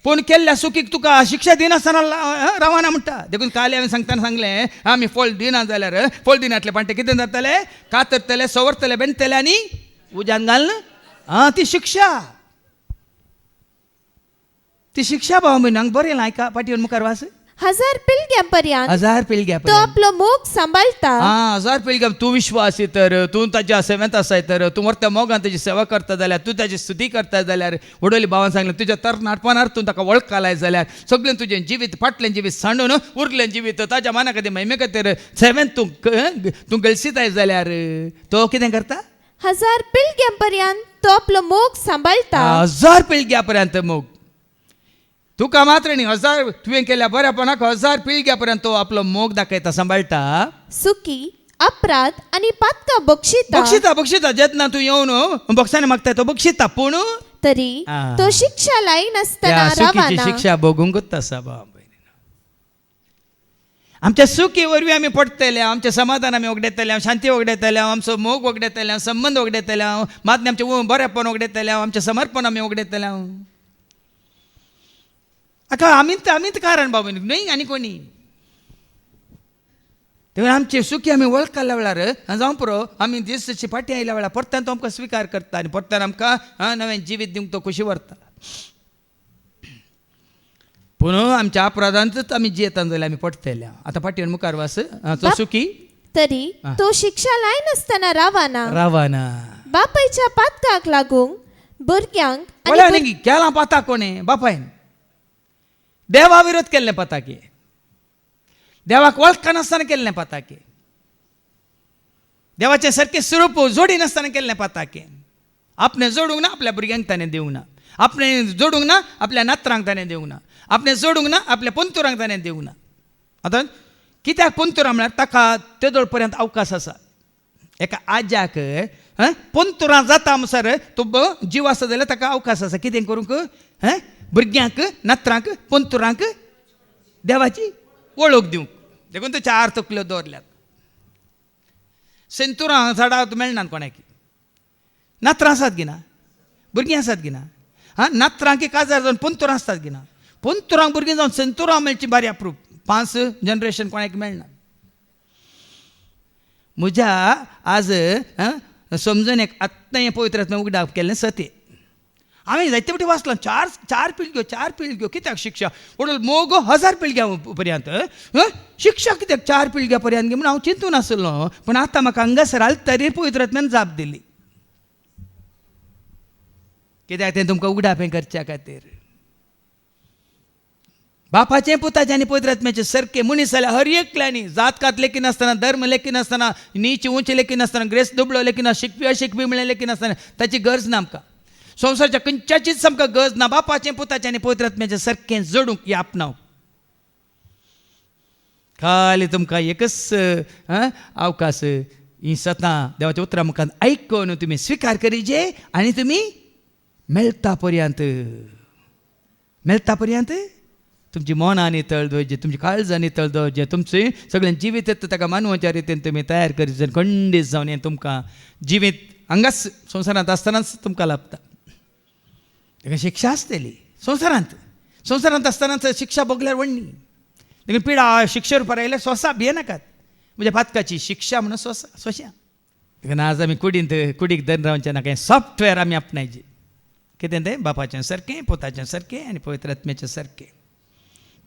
पूण केल्ल्या चुकीक तुका शिक्षा दिनासतना रावना म्हणटा देखून काल हांवें सांगतना सांगलें आमी फळ दिना जाल्यार फळ दिनातले पांटे कितें जातले कातरतले सवरतले बेंडतले आनी उज्यान घालना ती शिक्षा भाव म्हण बरें आयका पाटयेवन मुखार वास 1000 पिळग्यांपर्यंत 1000 पिळग्या तो आपलो मोग सांभाळता 1000 पिळग्या तूं विश्वासी तर तूं ताच्या सेवेंत आसाय तर तूं व्हरत्या मोगान ताची सेवा करता जाल्यार तूं ताची स्तुती करता जाल्यार वडोली भावान सांगलें तुज्या तरणाटपणार तूं ताका वळखलाय जाल्यार सगळें तुजें जिवीत फाटलें जिवीत सांडून उरलें जिवीत ताच्या माना खातीर महिमे खातीर सेवेंत तूं गळसिताय जाल्यार तो कितें करता 1000 पिळग्यांपर्यंत तो आपलो मोग सांभाळता 1000 पिळग्या पर्यंत मोग तुका मात्र न्ही 1000 तुवें केल्या बऱ्यापणाक 1000 पिळग्या पर्यंत तो आपलो मोग दाखयता सांबाळटा सुखी अपराध आणि पातका बक्षिता बक्षिता जेन्ना तूं येवन बक्षाने मागता तो बक्षिता पूण तरी आ. तो शिक्षा लायन असताना त्या सुखीची रावाना शिक्षा भोगूंकच आसा भाव भयणीनो आमच्या सुखी वरवीं आमी पडटले आमचें समाधान आमी वगडयतले शांती वगडयतले आमचो मोग वगडयतले संबंध वगडयतले मातने आमचें बरेपण वगडयतले आमचें समर्पण आमी वगडयतले आका आमीच कारण बाबा न्ही आनी कोणी तेव्हा आमचे सुखी आमी वळखल्या वेळार जावं पुरो आमी दिसाची फाटी आयल्या वेळार परत्यान तो आमकां स्विकार करता आनी परत्यान आमकां नवें जिवीत दिवंक तो खुशी व्हरता पूण आमच्या अपराधांतच आमी जियेता जाल्यार आमी पडटले आतां फाटीवर मुखार वास तो सुखी तरी तो शिक्षा लायन असताना रावाना बापायच्या पातकाक लागून भुरग्यांक पळय न्ही केलां पाता कोणें बापायन देवा विरोध केल्लें पाताकी देवाक वळखनासतना केल्लें पाताकी देवाचें सारकें स्वरूप जोडी नासतना केल्लें पाताकी आपणें जोडूंक ना आपल्या भुरग्यांक ताणें दिवंक ना आपणें जोडूंक ना आपल्या नातरांक ताणें दिवंक ना आपणें जोडूंक ना आपल्या पंतुरांक ताणें दिवंक ना आतां कित्याक पंतुरां म्हळ्यार ताका तेदोळ पर्यंत अवकाश आसा एका आज्याक पंतुरां जाता म्हणसर तो जीव आसा जाल्यार ताका अवकाश आसा कितें करूंक भुरग्यांक नातरांक पंतुरांक देवाची वळख दिवंक देखून तो 4 तकल्यो दवरल्यात सेंतुरां झाडां मेळनात कोणाक नातरां आसात गिना भुरगीं आसात गिना नातरांक काजार जावन पंतुरां आसतात गिना पंतुरांक भुरगीं जावन सेंतुरां मेळची बारी अप्रूप 5 जनरेशन कोणाक मेळना म्हज्या आज समजून एक आत्तां पवित्र उगडाव केल्लें सत्य हांवें जायते फावटी वाचलां 4 पिळग्यो कित्याक शिक्षा वडोल मोग 1000 पिळग्या पर्यंत शिक्षा कित्याक 4 पिळग्या पर्यंत म्हणून हांव चिंतून आसलो पूण आतां म्हाका हांगासर तरी पवित्रात्म्यान जाप दिली कित्याक तें तुमकां उगडापें करच्या खातीर बापाचें पुताचें आनी पवित्रात्म्याचें सारकें मनीस जाल्यार हर एकल्यानी जात कात लेखी नासतना धर्म लेखी नासतना नीच उंच लेखी नासतना ग्रेस दुबळो लेखी ना शिकपी अशिकपी म्हणलें लेखी नासतना ताची गरज ना आमकां संवसाराच्या खंयच्याचीच आमकां गरज ना बापाचें पुताचें आनी पवित्रात्म्याचें सारकें जोडूंक हें आपणावंक खाली तुमकां एकच अवकाश ही सतां देवाच्या उतरां मुखार आयकून तुमी स्विकार करीचे आनी तुमी मेळटा पर्यंत तुमची मनां नितळ दवरचे तुमची काळजां नितळ दवरचे तुमचें सगळें जिवीत येता ताका मानवाच्या रितीन तुमी तयार करीत खंडीत जावन हें तुमकां जिवीत हांगाच संवसारांत आसतनाच तुमकां लाभता ताका शिक्षा आसतली संवसारांत आसतनाच शिक्षा भोगल्यार व्हडली देखून पिडा शिक्षेर परायल्यार स्वसा भियेनाकात म्हज्या पातकाची शिक्षा म्हणून स्वशा देखून आज आमी कुडीक धन रावचे नाका हें सॉफ्टवेअर आमी आपणायचे कितें तें बापाचें सारकें पुताचें सारकें आनी पवित्र आत्म्याचें सारकें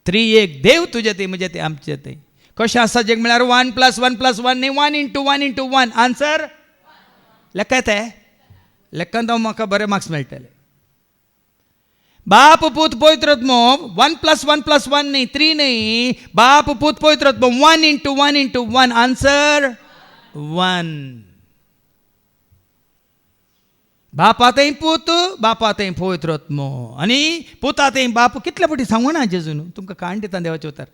3 एक देव तुजें तें म्हजें तें आमचें तें कशें आसा जग म्हळ्यार 1 + 1 + 1 न्ही 1 × 1 × 1 आन्सर लेखा येता लेखांत म्हाका बरे मार्क्स मेळटले बाप पूत पवित्रात्मा 1+1+1 नाही 3 नाही, बाप पूत पवित्रात्मा 1 आन्सर 1. बापातही पूत बापातही पवित्रात्मा आणि पुतातही बाप कितल्या पटी सांगू ना जेजून तुमकां काण दिता देवाचे उतर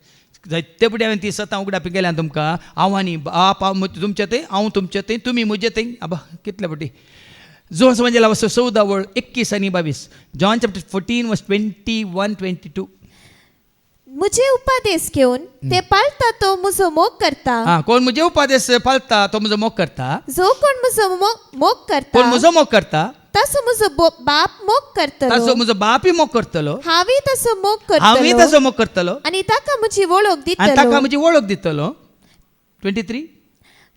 जायते पटी हांवें ती सतां उगडा पिकेल्या तुमकां आव्हानी बाप तुमचे ते हांव तुमचे ते तुमी म्हजे ते आबा कितल्या पटी जो समजला वस्तू 14:21 आणि 22 जॉन चॅप्टर 14:21-22. मुझे उपदेश घेऊन ते पाळता तो मुजो मोग करता. हा कोण म्हजे उपदेश पाळता तो म्हजो मोग करता. जो कोण मुजो मोग करता कोण म्हजो मोग करता तसो मुजो बाप मोग तसो करतलो. म्हजो बापी मोग करतलो, हावी तसो मोग हांवी करतलो तसो मोग करतलो आणि ताका म्हजी वळख आणि ताका दितलो. म्हजी वळख दितलो. 23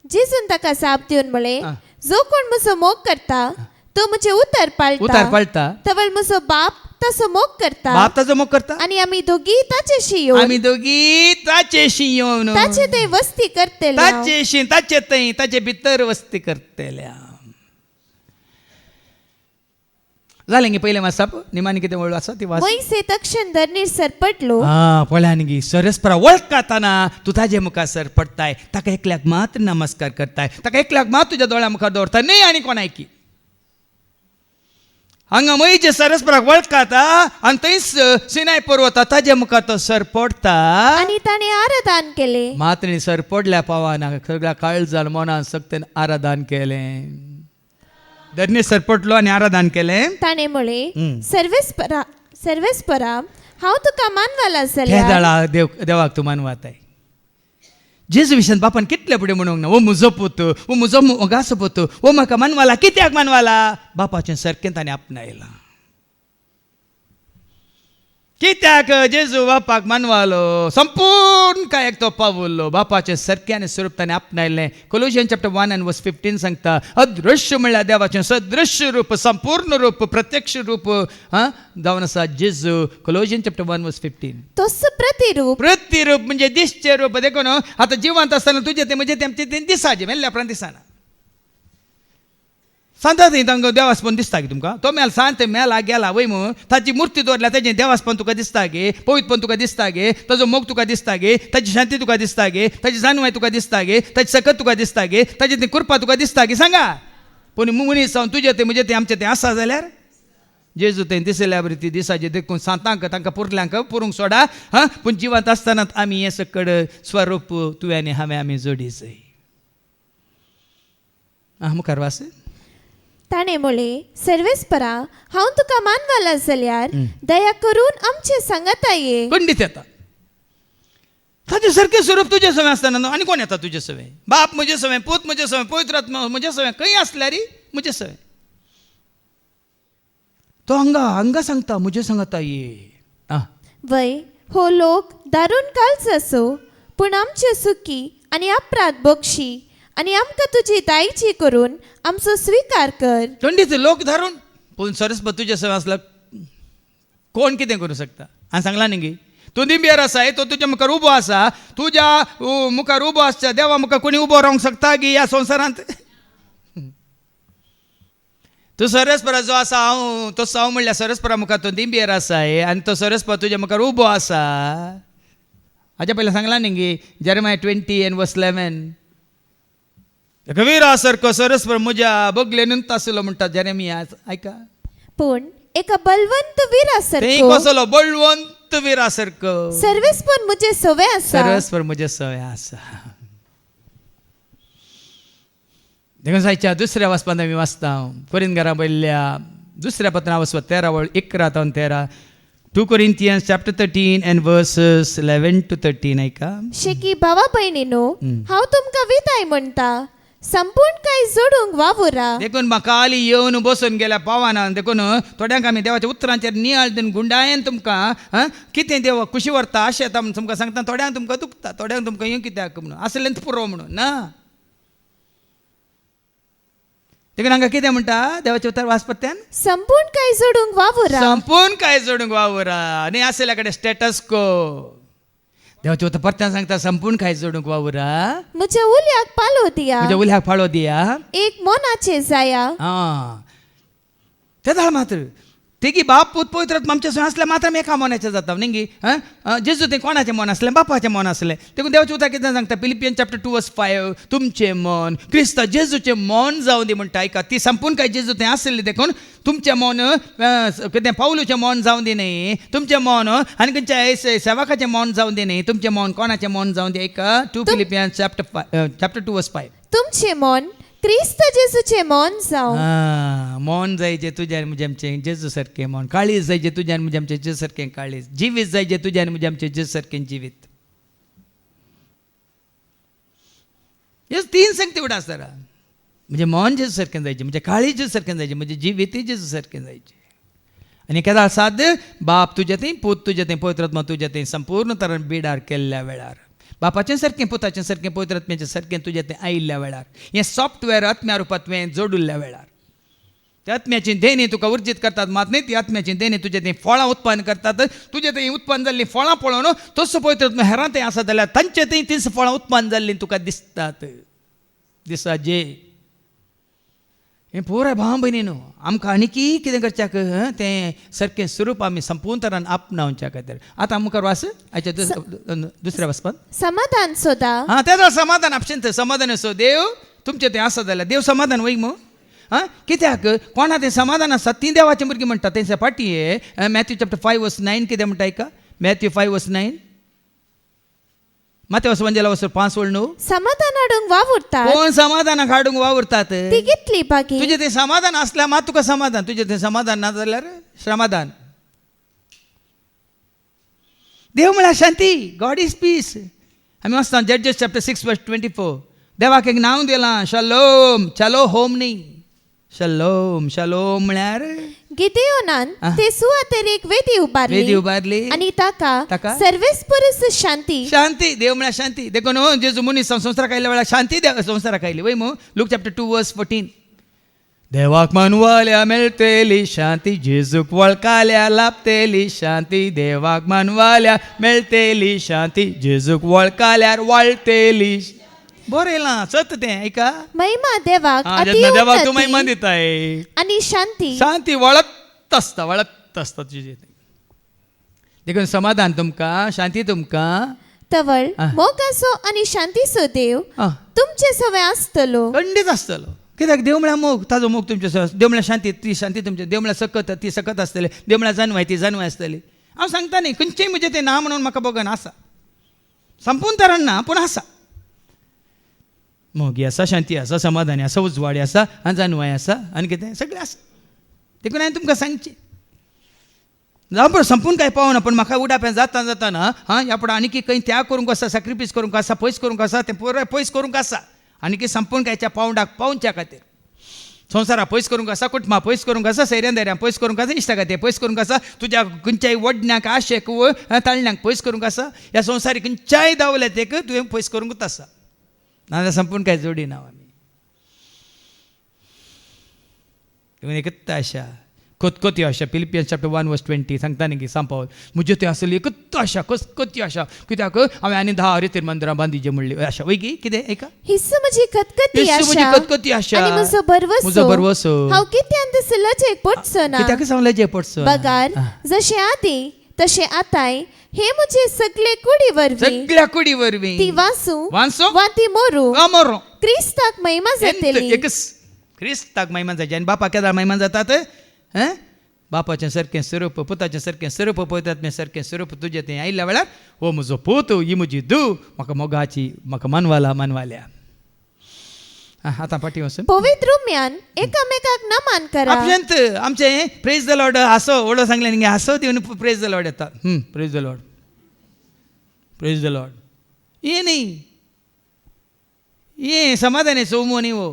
जेजून ताका साप दिवन म्हळे, हा. जो कोण मुजो मोग करता तो म्हजे उतर उतार पाळटा, तवळ म्हजो बाप तसो मोग करता बाप ताजो मोग करता आणि आम्ही दोघी ताचेशी येऊन आमी दोगी ताचेशी येवन ताचे ते वस्ती करतले. ताचेशी ताचे थंय ताचे भितर वस्ती करतल्या. जालें गे पयलें मासाप निमानी कितें वळू आसा ती वाच. मोइसे तक्षण धरणीर सरपटलो. हा पळयान गी सरस्परा वळखताना तूं ताजे मुखार सर पडताय, ताका एकल्याक मात्र नमस्कार करताय, ताका एकल्याक मात तुज्या दोळ्या मुखार दवरताय न्ही आनी कोणायकी. हांगा मयचे सरस्पराक वळखता आनी थंय सिनाय पर्वता ताजे मुखार तो सर पडता आणि ताणे आराधन केले. मात्र सर पडल्या पावाना सगळ्या काळजान मनान सक्तीन आराधन केलें. धरणी सर पडलो आनी आराधन केलें. ताणे म्हळे, हम्म. सर्वेस्परा हांव तुका मानवाला हे जाल्यार जाळा देवाक तूं मानवाताय. जेजू विशयान बापान कितले फुडें म्हणूंक ना, ओ म्हजो पूत, ओ म्हजो मोगाचो पूत, ओ म्हाका मानवाला. कित्याक मानवाला? बापाचें सारकें ताणें आपणायलां. कित्याक जेजू बापाक मानवालो संपूर्ण कायाक तो पावल्लो, बापाचें सारक्यान स्वरूप ताणें आपणायलें. कोलोशियन चॅप्टर 1:15 सांगता, अदृश्य म्हणल्यार देवाचें सदृश्य रूप, संपूर्ण रूप, प्रत्यक्ष रूप जावन आसा जेजू. कोलोशियन चॅप्टर 1:15 तोच प्रतिरूप. प्रतिरूप म्हणजे दिसचे रूप. देखो न्हू आतां जिवंत आसतना तुजें तें म्हणजे तें दिसाचें मेल्ल्या उपरांत दिसना. सांगता थंय तांकां देवास्पण दिसता गे तुमकां. तो मेल सांत मेला गेला वय मग ताची मूर्ती दवरल्या ताजें देवास्पण तुका दिसता गे, पवित्रपण तुका दिसता गे, ताजो मोग तुका दिसता गे, ताची शांती तुका दिसता गे, ताची जाणवाय तुका दिसता गे, ताची सकत तुका दिसता गे, ताची ती कृपा तुका दिसता गे. सांगा पूण मनीस जावन तुजें तें म्हणजे तें आमचें तें आसा जाल्यार जेजू तें दिसल्या बरी ती दिसाचे देखून सांतांक तांकां पुरल्यांक पुरूंक सोडा. पूण जिवंत आसतनाच आमी हें सकड स्वरूप तुवें आनी हांवें आमी जोडीचंय. मुखार वास. ताणे म्हळे, सर्वेस्परा हांव तुका मानवाला जाल्यार दया करून आमचे सांगाता ये. खंडीत येता. ताजे सारकें स्वरूप तुजे सवय आसतना न्हू आनी कोण येता तुजे सवय? बाप म्हजे सवय, पूत म्हजे सवय, पवित्र आत्मा म्हजे सवय, खंय आसल्यार म्हजे सवय. तो हांगा सांगता म्हजे सांगता ये. वय हो लोक दारून काळज असो पूण आमचे सुखी आनी अपराध बक्षी आणि आमकां तुजी दायची करून आमचो स्वीकार कर. खंडीत लोक धारून पूण सरस्वत तुजे सवय आसल्यार कोण कितें करूं शकता? हांवें सांगलां न्ही गे तूं दिंब्यार आसाय, तो तुज्या मुखार उबो आसा, तुज्या मुखार उबो आसच्या देवा मुखार कोणी उबो रावंक शकता गे ह्या संवसारांत? तूं सरस्परा जो आसा हांव म्हणल्यार सरस्परा मुखार तो दिंब्यार आसाय आनी तो सरस्पर तुज्या मुखार उबो आसा. हाच्या पयलीं सांगलां न्ही गे जेरेमाया 20:11 वीरा सारको सरस्पर म्हज्या बगलेनूच आसलो म्हणटा जेरेमिया. आयका पूण एका बलवंत वीरा तें सारको कसलो बळवंत वीरा सारको सर्वेस्पर म्हजे सवय आसा. सरस्पर म्हजे सवय आसा. देखून सायच्या दुसऱ्या वाचपान आमी वाचता कोरिंथकारां पयल्या दुसऱ्या पत्रां वचपा 13:11-13 2 Corinthians chapter 13 and verses 11-13. ऐका. शेकी भावा बहिणीनो, हांव तुमकां विदाय म्हणटा, संपूर्ण काय जोडूंक वावुरा. देखून म्हाका हाली येवन बसून गेल्या पावाना देखून थोड्यांक आमी देवाच्या उतरांचेर नियाळ दिवन गुंडायन तुमकां कितें देव खुशी व्हरता अशें येता म्हणून तुमकां सांगता. थोड्यांक तुमकां दुखता, थोड्यांक तुमकां हें कित्याक म्हणून आसलें पुरो म्हणून ना. देखून हांगा कितें म्हणटा देवाचें उतर वाचपत्यान संपूर्ण काय जोडूंक वावुरा. संपूर्ण काय जोडूंक वावरा आनी आसल्या कडेन स्टेटस को. देवाचें उतर परत्यान सांगता संपूर्ण काय जोडूंक वावरा. म्हज्या उल्याक पालो दिया, म्हज्या उल्याक फाळो दिया. एक मोनाचे जाया. ते धाळ मात्र तेगी बाप पूत पवित्र आमच्या सोय असल्या मात्र एका मनाचे जाता निंगी जेजू ते कोणाचे मन असले बापाचे मन असले देखून देवाचे उतर कितें सांगता फिलिपियन चॅप्टर 2:5 तुमचे मन क्रिस्त जेजूचे मन जाऊ दे म्हणटा ऐका ती संपूर्ण काय जेजू ते असले देखून तुमचे मन कितें पावलूचे मन जाऊ दे न्ही तुमचे मन आनी खंयच्या सेवकाचे मन जाऊ दे न्ही तुमचे मन कोणाचे मन जाऊ दे ऐका 2 फिलिपियन चॅप्टर 2:5 तुमचे मन क्रिस्त जेजूचे मन जावं मन जायचे तुझ्या मुझे जेजू सारखे मन काळीज जायचे तुझ्या मुझे आमचे जेजू सारखे काळीज जिवीत जायचे तुझ्या मुझे आमचे जेजू सारखे जिवीत हे 3 संगती उडा आसता म्हणजे मन जेजू सारखे जायचे म्हणजे काळीज जेजू सारखे जायचे म्हणजे जिवीत जेजू सारखे जायचे आणि केदार साद बाप तुझ्या थंय पूत तुझ्या थंय पवित्र आत्मा तुझ्या थंय संपूर्ण तरान बिडार केल्ल्या वेळार बापाचें सारकें पुताचें सारकें पवित्र आत्म्याचें सारकें तुजें तें आयिल्ल्या वेळार हें सॉफ्टवॅर आत्म्या रुपांत तुवें जोडिल्ल्या वेळार त्या आत्म्याची देणी तुका उर्जीत करतात मात न्ही ती आत्म्याची देणी तुजें तें फळां उत्पन्न करतात तुजें तें उत्पन्न जाल्लीं फळां पळोवन तस पवित्र आत्मा हेरां तें आसा जाल्यार तांचे थंय तीच फळां उत्पन्न जाल्लीं तुका दिसतात दिसा जे हें पुराय भाव भयणीनो आमकां आनीकी कितें करच्याक तें सारकें स्वरूप आमी संपूर्ण तरान आपणावच्या खातीर आतां मुखार वास आयच्या दुसऱ्या वचपान समाधान सोदा हां तें समाधान आपशेंत समाधान असो देव तुमचें तें आसा जाल्यार देव समाधान वय मो कित्याक कोणा तें समाधान आसा तीं देवाचें भुरगीं म्हणटा तेंच्या फाटीं मॅथ्यू चॅप्टर 5:9 कितें म्हणटा आयका मॅथ्यू 5:9 मातेवास वंजेला वचून 5 वळ 9 समाधान हाडूंक वावुरतात कोण समाधानाक हाडूंक वावुरतात ती कितली बागी तुजें तें समाधान आसल्यार मात तुका समाधान तुजें तें समाधान ना जाल्यार श्रमाधान देव म्हळ्यार शांती गॉड इज पीस आमी वाचता जड्जस चॅप्टर 6:24 देवाक एक नांव दिलां शलोम चलो होम न्ही शलोम शलोम म्हळ्यार गिदेओनान ते सुवातेर एक वेदी उबारली आणि ताका सर्वेस्परस शांती शांती देव म्हळ्यार शांती देखून जेजू मनीस संवसाराक आयल्या वेळार शांती संवसाराक आयली वय मो लूक चॅप्टर 2:14 देवाक मानवाल्या मेळटली शांती जेजूक वळखाल्या लाभतेली शांती देवाक मानवाल्या मेळटली शांती जेजूक वळखाल्यार वाळटली बरयलां सत तें ऐका महिमा देवाक देवाक तूं महिमा दिताय आणि शांती शांती वळत आसता तुजें देखून समाधान तुमकां शांती तुमकां तवळ मोग आसो आणि शांतीचो देव तुमचे सवय आसतलो खंडीत आसतलो कित्याक देव म्हळ्यार मोग ताजो मोग तुमचे देव म्हळ्यार शांती ती शांती तुमचे देव म्हळ्यार सकत ती सकत आसतली देव म्हळ्यार जानवाय ती जानवाय आसतली हांव सांगता न्ही खंयचेय म्हणजे तें ना म्हणून म्हाका बगन आसा संपूर्ण तरान ना पूण आसा मोगी आसा शांती आसा समाधानी आसा उजवाडी आसा आनी जानवाय आसा आनी कितें सगळें आसा देखून हांवें तुमकां सांगचें जावं पळय संपूर्ण कांय पावना पण म्हाका उडाप्यान जाता ना ह्या फुडें आनीक खंय त्याग करूंक आसा सॅक्रिफायस करूंक आसा पयस करूंक आसा तें पुराय पयस करूंक आसा आनीक संपूर्ण कांयच्या पावंडाक पावच्या खातीर संवसारा पयस करूंक आसा कुटुंबा पयस करूंक आसा सैऱ्यां धैर्यां पयस करूंक आसा इश्टा खातीर पयस करूंक आसा तुज्या खंयच्याय वडण्याक आशेक ताळण्यांक पयस करूंक आसा ह्या संवसारी खंयच्याय दावल्यातेक तुवें पयस करूंकूच आसा नाजाल्यार संपूर्ण कांय जोडिना आमी तुवें एकच आशा कोतकोती आशा फिलिपियन्स चॅप्टर 1:20 सांगता न्ही की सांपावल म्हज्यो त्यो आसली एकच आशा कोतकोती आशा कित्याक हांवें आनी 10 रितीर मंदिरां बांदिचें म्हणली आशा वैगी कितें एका हिस्स म्हजी खतखती हिस्स म्हजी आशा खतखती आशा आणि म्हजो बरवसो हांव कित्यान दिसलो जे पडचो ना कित्याक सांगलें जे पडचो बगार जशे आदी तशे आताय हे म्हजे सगळे कुडी वरवीं सगळ्या कुडी वरवीं ती वासू वांसो वा ती मोरू मोरो क्रिस्ताक महिमा जातली एकच क्रिस्ताक महिमा जायची आनी बापा केदार महिमा जातात बापाचें सारकें स्वरूप पुताचें सारकें स्वरूप पळयतात तें सारकें स्वरूप तुजें तें आयिल्ल्या वेळार हो म्हजो पूत ही म्हजी धूव म्हाका मोगाची म्हाका मानवाल्या आतां फाटीं वचून पवित्र रुम्यान एकामेकाक नमन करा आपल्यात आमचें प्रेज द लॉर्ड हांसो व्हडलो सांगलें न्ही हांसो दिवन प्रेज द लॉर्ड येता praise the Lord praise the Lord ये न्ही ये समाधान सोमो न्ही वो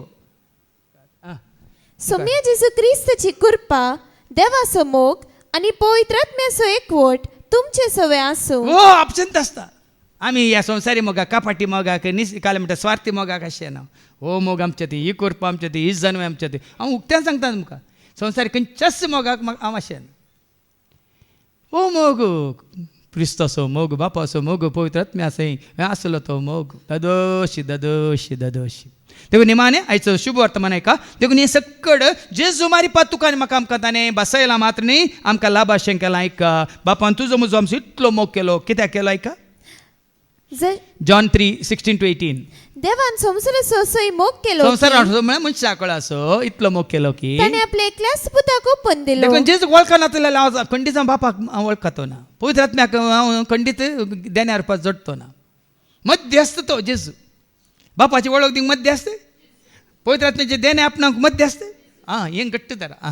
सोम्या जेजू क्रिस्ताची कृपा देवाचो मोग आणि पवित्रात्म्याचो एकवट तुमचे सवय आसूं हो आपशंत आसता आमी ह्या संवसारी मोगाक कापाटी मोगाक काले म्हणटा स्वार्थी मोगाक अशें ना हो मोग आमचें ती ही करपा आमचें ती ही जानवे आमचें ती हांव उक्त्यान सांगता तुमकां संवसारी खंयच्याच मोगाक हांव अशें ना हो मोग क्रिस्तसो मोग बापासो मोग पवित्र आत्म्यासो आसलो तो मोग ददोशी ददोशी ददोशी देखून निमाणे आयचो शुभ वर्तमान आहे का देखून हे सकड जेजू मारी पात तुका आनी म्हाका आमकां ताणें बसयला मात्र न्ही आमकां लाभाशें केलां ऐका बापान तुजो म्हजो आमचो इतलो मोग केलो कित्याक केलो ऐका जॉन 3:16-18 देवान संवसाराचो असोय मोग केलो की संवसार म्हळ्यार मनशा कळासो इतलो मोग केलो की ताणे आपले एकल्याच पुताक ओपन दिलो देखून जेजू वळखना जाल्यार हांव खंडीत जावन बापाक हांव वळखतो ना पवित्र आत्म्याक हांव खंडीत देण्यार रुपांत जोडतो ना मध्यस्थ तो जेजू बापाची वळख दिवंक मध्य असते पवित्र आत्म्याचे देणे आपणाक मध्य असते हे घट्ट धरा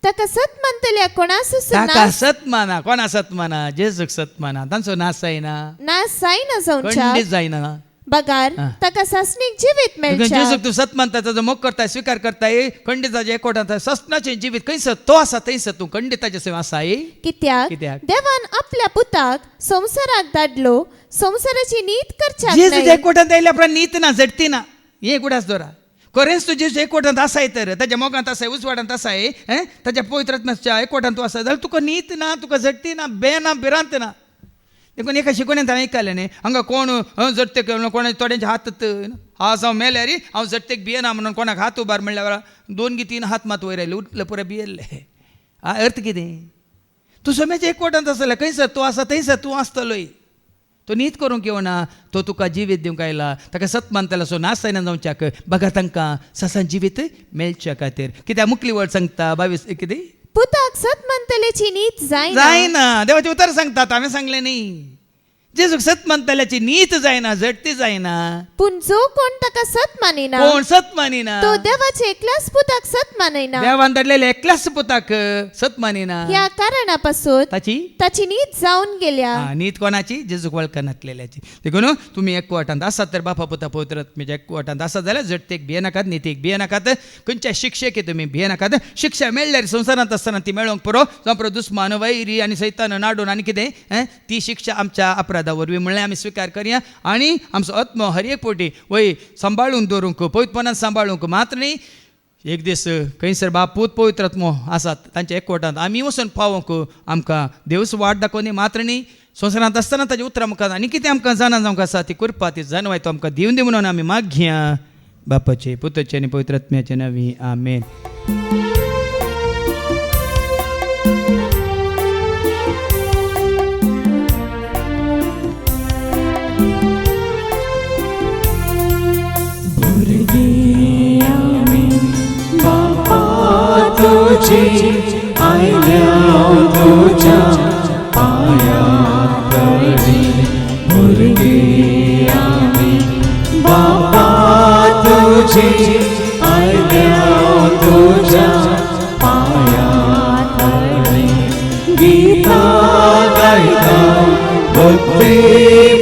ताका सत मानतल्या कोणासो ताका सत माना कोणा सत माना जेजूक सत माना तांचो नाश जायना नाश जायना जावच्या खंडीत जायना बगार ताका सासणीक जिवीत मेळच्या जेजूक तूं सत मानता ताजो मोग करताय स्वीकार करताय खंडिताचे एकवटांत सस्नाचें जिवीत खंयसर तो आसा थंयसर तूं खंडिताचे सेवा आसाय कित्याक देवान आपल्या पुताक संवसाराक धाडलो संवसाराची नीत करच्या जेजूच्या एकवटांत आयल्या उपरांत नीत ना झडती ना हे कुडास दोरा खरेंच तूं जेजू एकवटांत आसाय तर ताच्या मोगांत आसाय उजवाडांत आसाय ताच्या पवित्र आत्म्याच्या एकवटांत तूं आसाय जाल्यार तुका नीत ना तुका झडती ना बेना भिरांत ना देखून एका शिकवण्यात हांवें आयकलें न्ही हांगा कोण जडते कोणा थोड्यांचे हात हांव जावं मेले रे हांव जडतेक भियेना म्हणून कोणाक हात उबार म्हणल्यार 2 की 3 हात मात वयर आयले उठले पुरे भियेल्ले अर्थ कितें तूं सोम्याच्या एकवटांत आसले खंयसर तूं आसा थंयसर तूं आसतलोय तो नीत करूंक येवना तो तुका जिवीत दिवंक आयला ताका सत मानतलो सो नाश जायना जावच्याक बघा तांकां ससान जिवीत मेळच्या खातीर कित्याक मुखली वळ सांगता 22 कितें पुताक सत मानतल्याची नीत जायना देवाचें उतर सांगतात हांवें सांगलें न्ही जेजूक सत मानतल्याची नीत जायना झडती जायना पूण जो कोण ताका सत मानिना कोण सत मानिना तो देवाचे एकल्याच पुताक सत मानिना देवान धाडलेल्या एकल्याच पुताक सत मानिना ह्या कारणापासून ताची नीत जावन गेल्या नीत कोणाची जेजूक वळखनातलेल्याची देखून तुमी एकवटांत आसात तर बापा पुता पवित्र आत्म्याच्या एकवटांत आसात जाल्यार झडतेक भिये नाकात नितीक भिये नाकात खंयच्या शिक्षेक तुमी भिये नाकात शिक्षा मेळ्ळ्यार संवसारांत आसतना ती मेळोवंक पुरो जावं दुस्मान वैरी आनी सैतान नाडून आनी कितें ती शिक्षा आमच्या अपराधा वरवीं म्हणलें आमी स्विकार करया आनी आमचो आत्मो हर एक पोटी वय सांबाळून दवरूंक पवित्रपणान सांबाळूंक मात्र न्ही एक दीस खंयसर बापूत पवित्र आत्मो आसात तांच्या एकवटांत आमी वचून पावोंक आमकां देवच वाट दाखोवनी मात्र न्ही संवसारांत आसतना ताच्या उतरां मुखार आनी कितें आमकां जाणा जावंक आसा ती करपा ती जानवाय तो आमकां दिवन दी म्हणून आमी मागया बापाचे पुताचे आनी पवित्र आत्म्याचे नांवी आमेन. तुझी आयल्या तुझ्या पाया तळी भुरगी आमी बाबा तुझी आयल्या तुझ्या पाया तळी गीता गायता भक्ती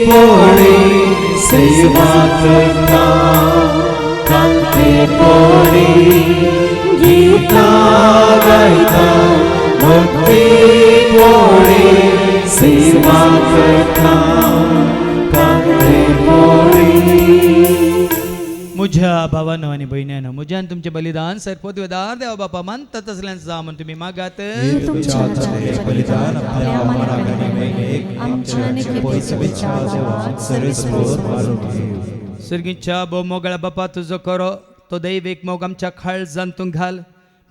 पोळी सेवा करता कांते पोळी गीता गायता भक्ती पोळी सेवा करता कांते पोळी. मुझ्या भावानो आनी भयण्यानो मुझ्यान तुमचे बलिदान सरपोतवेदार देवा बापा मानतात असल्यान जा म्हण तुमी मागात सर्गीच्या भोव मोगळ्या बापा तुजो करो तो दैवीक मोग आमच्या काळजांत तूं घाल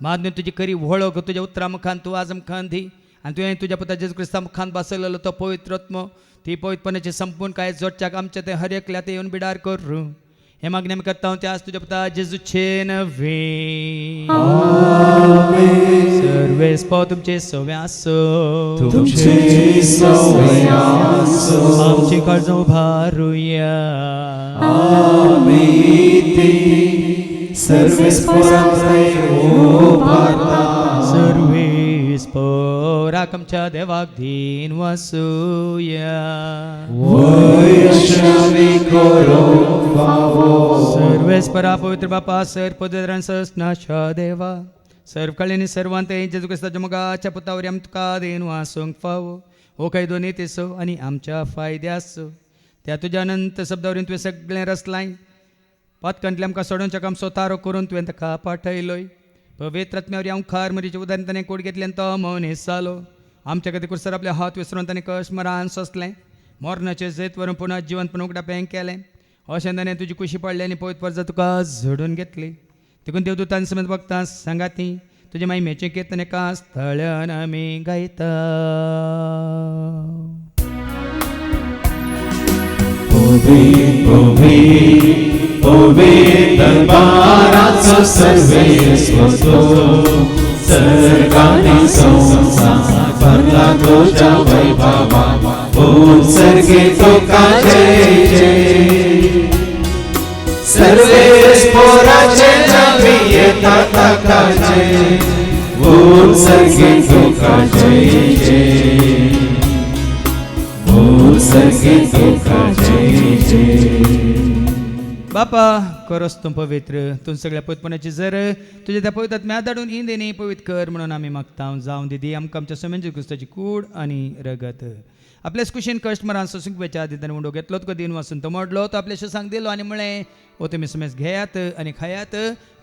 मागणी तुजी खरी वळख तुज्या उतरा मुखान तूं आज मुखान दी आनी तुवें तुज्या पुता जेजू क्रिस्ता मुखान बसयलेलो तो पवित्र आत्मो ती पवित्रपणाची संपूर्ण काय जोडच्याक आमच्या ते हर एकल्या ते येवन बिडार करूं हे मागणी आमी करता हांव ते आज तुज्या पुता जेजूचे नवे सर्वेस्पो तुमचे सवे आसो आमची काळजां उबारुया सर्वेस्पोराक आमच्या देवाक दिन वासुया सर्वेस्परा पवित्र बापा सर्वपदान सस्नाशा देवा सर्व कळ्यांनी सर्वांत जेजू क्रिस्ताच्या मोगाच्या पुतावरी आमी तुका दिन वासूंक फावो हो काही दोनी तेसो आनी आमच्या फायद्यासो त्या तुज्या अनंत शब्दावरीन तुवें सगळें रचलाय पातकांतले आमकां सोडोवच्याक आमचो तारो करून तुवें ताका पाठयलोय पवित्र आत्म्यावरी हांव खार मरीचे उदाहरण ताणें कोड घेतल्यान तो मौन जालो आमच्या खातीर कुसर आपले हात विसरून ताणें कश्ट मरान सोंसलें मोरणाचें जैत व्हरून पुन्हा जिवंत पुन्हा उगडा पेंग केलें अशें ताणें तुजी कुशी पडली आनी पळयत परत तुका झडून घेतली देखून देवदूतान समेत भक्तां सांगाती तुजे महिमेचें कीर्तन एका स्थळ्यान आमी गायता ओवे दरबाराचो सर्वेस्व सर्गानी संसार भरला तुझ्या वैभवा ओ सर्गे तुका जय जय सर्वेस्पोराचे नावी येता ताका जय ओ सर्गे तुका जय जय ओ सर्गे तुका जय जय बापा करस तूं पवित्र तूं सगळ्या पवित्रपणाची जर तुझ्या त्या पवित्रात्म्या धाडून इंदेनी पवित्र कर म्हणून आमी मागता जावं दिदी आमकां आमच्या समेंची क्रिस्ताची कूड आनी रगत आपल्याच कुशीन कश्ट मरान सोसूंक वेच्या आदी ताणें उंडो घेतलो तुका दिन वाचून तो मोडलो तो आपल्याशी सांग दिलो आनी म्हळें ओ तुमी समेज घेयात आनी खायात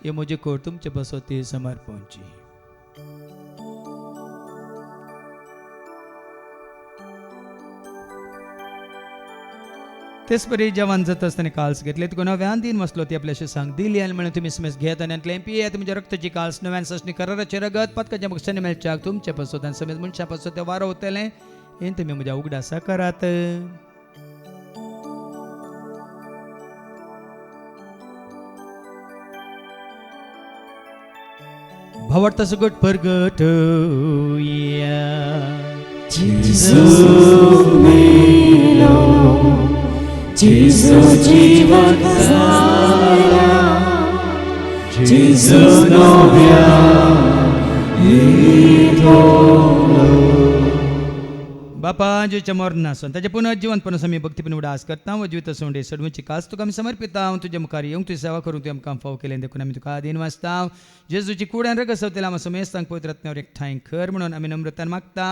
हे म्हजी कोड तुमचे बसोती समर्पणची तेच परी जेवण जाता आसतना काल्स घेतले तुका नव्यान दिन वसलो ती आपल्याशी सांग दिली आनी म्हणून तुमी समेज घेत आनी आतलें पियेत म्हणजे रक्ताची काल्स नव्यान ससणी कराराचें रगत पदकाच्या बक्षांनी मेळच्याक तुमचे पसोत आनी समेज मनशा पसोत तें वारो उरतलें हें तुमी म्हज्या उगडासा करात भावार्थ सुगट परगट Jesu जीवन सारा Jesu novia बापा जेच्या मरण आसून ताचे पुनर्जीवनपणास आमी भक्तीपण उडास करता व जिवीत सोंडे सडवूची कास तुका आमी समर्पिता हांव तुज्या मुखार येवंक तुजी सेवा करूंक तुवें आमकां फाव केलें देखून आमी तुका आदीन वाचता जेजूची कुड्यान रगत सवतेला आमी समेस्तांक पवित्र रत्नावर एकठांय कर म्हणून आमी नम्रतान मागता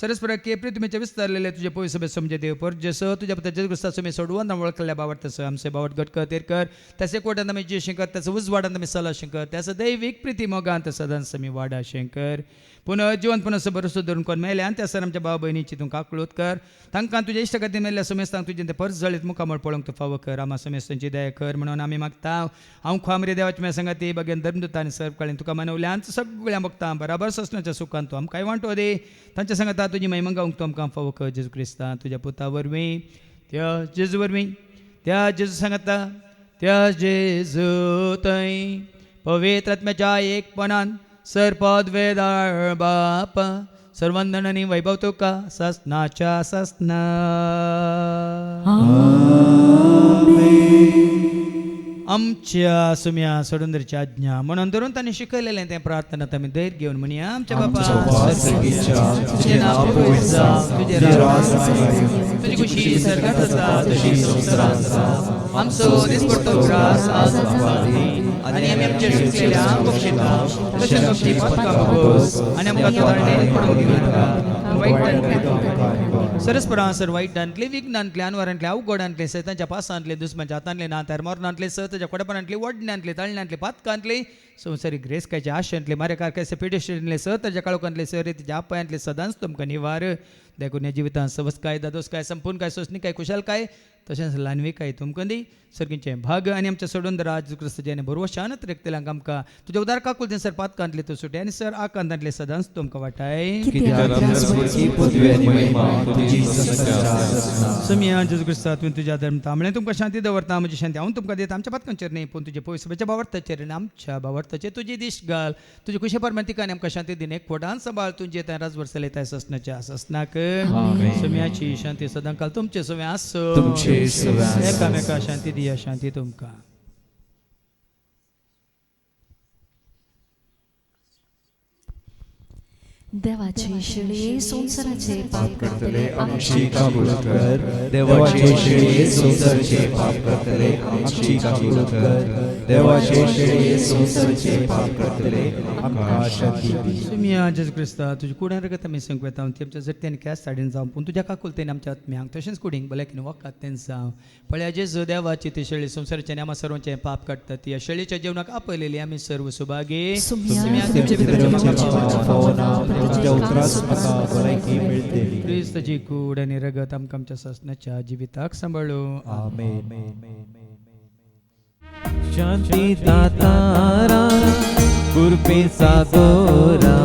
सरस्परा केप्री तुमचे विस्तारलेले तुजे पयस सभे समजे देव पर जसो तुज्या पुत्र जेजू क्रिस्ता समे सोडवून वळखल्या बावट तसो आमचे बावट घटकर तेर कर त्याचे कोट्यान आमी जे शंकर त्याचं उजवाडान आमी सला शंकर त्याचं दैवीक प्रिती मोगांत सदांच आमी वाडा शंकर पुन्हा जीवनपणास भरोसो धरून कोण मेले आनी त्या सर आमच्या भाव भयणीची तुमकां आकळूत कर तांकां तुज्या इश्ट खातीर मेल्ल्या समेस्तांक तुजें ते परस जळीत मुखामळ पळोवंक तूं फावो कर आमा समेस्तांची दया कर म्हणून आमी मागता हांव खामरे देवाची म्या सांगाती बगेन धर्मदूत आनी सर्व काळीन तुका मनवल्यान सगळ्या भक्तां बराबर ससण्याच्या सुखान तूं आमकां वांटो दे तांच्या सांगाता तुजी महिमा गावंक तूं आमकां फावो कर जेजू क्रिस्ता तुज्या पुता वरवीं त्या जेजू वरवीं त्या जेजू सांगाता त्या जेजू थंय पवित्र आत्म्याच्या एकपणान सरपद वेदाळ बाप सर्वंदन आणि वैभव तुका ससनाच्या ससना आमच्या सुम्या सोडूंदरची आज्ञा म्हणून धरून तांणी शिकयलेलें तें प्रार्थनात आमी धैर्य घेवन म्हणया आमच्या बापा तुजें नांव पवित्र जावं तुजें राज तुजी खुशी सर्गांत आसा तशी संवसारांत आसा आमचो दिसपडटो ग्रास आज आमकां दी आनी आमी आमचे शिकलेल्या बक्षिता तशें बक्षी पातकां बस आनी आमकां तोंडांतल्यान पडूंक दिनाका वायटांतले सरस्परां सर वायटांतले विघ्नांतले अनवरांतले अवघडांतले सैतांच्या पासांतले दुस्मांच्या हातांतले नात्यार मरणांतले सताच्या कोडपणांतले वडण्यांतले तळण्यांतले पातकांतले संवसारी ग्रेसकायचे आशेंतले मारेकारकायचे पेडेस्ट्रींतले सताच्या काळोखांतले सरेतीच्या आपायांतले सदांच तुमकां निवार देखून ह्या जिवितांत सवस्काय दादोसकाय संपूर्ण काय सोसणीकाय कुशालकाय तशेंच ल्हानविकाय तुमकां दी सर्गींचे भाग आनी आमच्या सोडून राज क्रिस्ताचे आनी भरवशानत रेखतल्यांक आमकां तुज्या उदार काकुलतें सर पातकांतले तो सुटे आनी सर आकांतांतले सदांच तुमकां वाटाय समिया जेजू क्रिस्ता तुवें तुज्या धर्म तांबळे तुमकां शांती दवरता म्हजी शांती हांव तुमकां दिता आमच्या पातकांचेर न्ही पूण तुजे पयस भावार्थाचेर आनी आमच्या भावार्थाचेर तुजी दिश्ट घाल तुजे कुशे परमंतीक आनी आमकां शांती दिन एक खोडान सांबाळ तुजे त्या राजवर्स लेताय ससनाच्या ससनाक समियाची शांती सदां काल तुमचे सवे आसो एकामेका शांती दिया शांती तुमकां देवाचे शिळे संसाराचे पाप करतले आमची काबूल कर देवाचे शिळे संसाराचे पाप करतले आमची काबूल कर देवाचे शिळे संसाराचे पाप करतले आमकां शांती दी सुमिया जेजू क्रिस्ता तुजे कुड्यान रगत आमी संक वेता ती आमच्या जट्यान कॅस साडीन जावं पूण तुज्या काकुलतेन आमच्या आत्म्यांक तशेंच कुडींक भलायकीन वखदां तें जावं पळया जेजू देवाची ती शेळी संसाराचे आनी आमा सर्वांचे पाप काडटा ती शेळीच्या जेवणाक आपयलेली आमी सर्व सुभागी सुमिया तुमचे भितर तुझ्या उतरास म्हाका भलायकी मेळटली. क्रिस्तची कूड आनी रगत आमकां आमच्या ससनाच्या जिविताक सांबाळू. आमेन. शांती दातारा कृपे सागोरा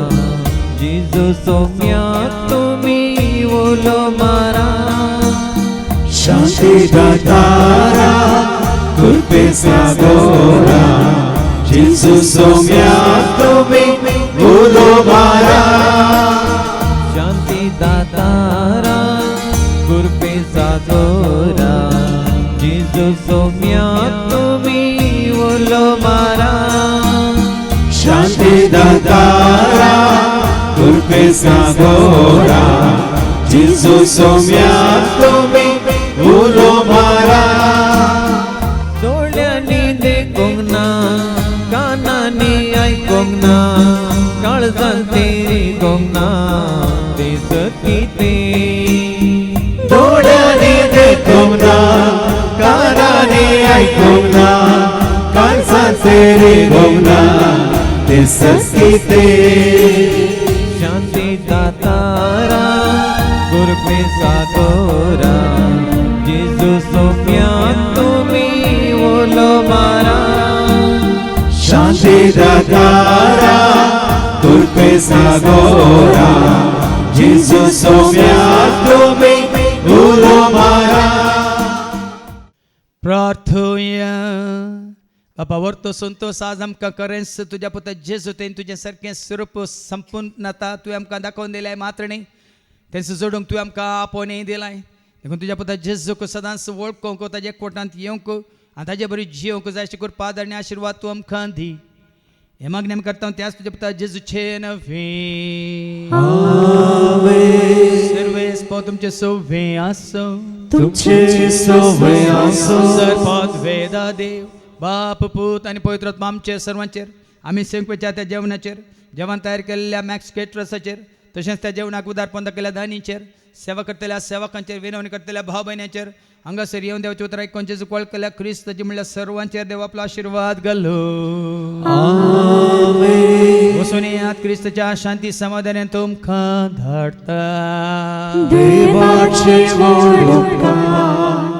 जिजू सौम्या तुम्ही ओलो मारा. शांती दातारा कृपे सागोरा जिजू सौम्या तुम्ही उलो मारा. शांती दातारा कृपे सागोरा जिजू सौम्या तुम्ही ओलो मारा. शांती दातारा कृपे सागोरा जिजू सौम्या तुम्ही उलो मारा. डोळ्यांनी देखूंक ना कानांनी आयकूंक ना काळजान तेरीकूंक ना दिसत किते. डोळ्यांनी देखूंक ना कानांनी आयकूंक ना काळजान तेरीकूंक ना दिसत किते. शांती दातारा कृपे सागोरा जिजू सौम्या तुम्ही ओलो मारा. शांती दातारा कृपे सागोरा जिजू सौम्या तुम्ही उलो मारा. प्रार्थोया. बापा वर्तो संतोष आज आमकां करेंस तुज्या पुता जेजू तेन तुजें सारकें स्वरूप संपून नाता तुवें आमकां दाखोवन दिलें मात्र न्ही तें जोडूंक तुवें आमकां आपोवनय दिलाय. देखून तुज्या पुता जेजूक सदांच वळखूंक ताजे कोटांत येवंक आनी ताजे बरी जियोंक जाय अशी कृपा आनी आशिर्वाद तूं आमकां दी. हे मागणी आमी करता त्याच तुज्या पुता जेजूचे नव्हे. सर्वेस पाव तुमचे सव्वे आसो तुमचे सव्वे आसो सर्वात वेदा देव बाप पूत आनी पवित्र आत्मा आमचेर सर्वांचेर आमी सेवकेच्या त्या जेवणाचेर जेवण तयार केल्ल्या मॅक्स केटरसाचेर तशेंच त्या जेवणाक उदारपण दाखयल्या दानीचेर सेवा करतल्या सेवकांचेर विनवणी करतल्या भाव भयणांचेर हांगासर येवन देवाचे उतर आयकून जेजू कॉल केल्या क्रिस्ताची म्हणल्यार सर्वांचेर देव आपलो आशिर्वाद घालो. वचून येयात क्रिस्ताच्या शांती समाधानान तुमकां धाडटा. देवाचे वड उपकार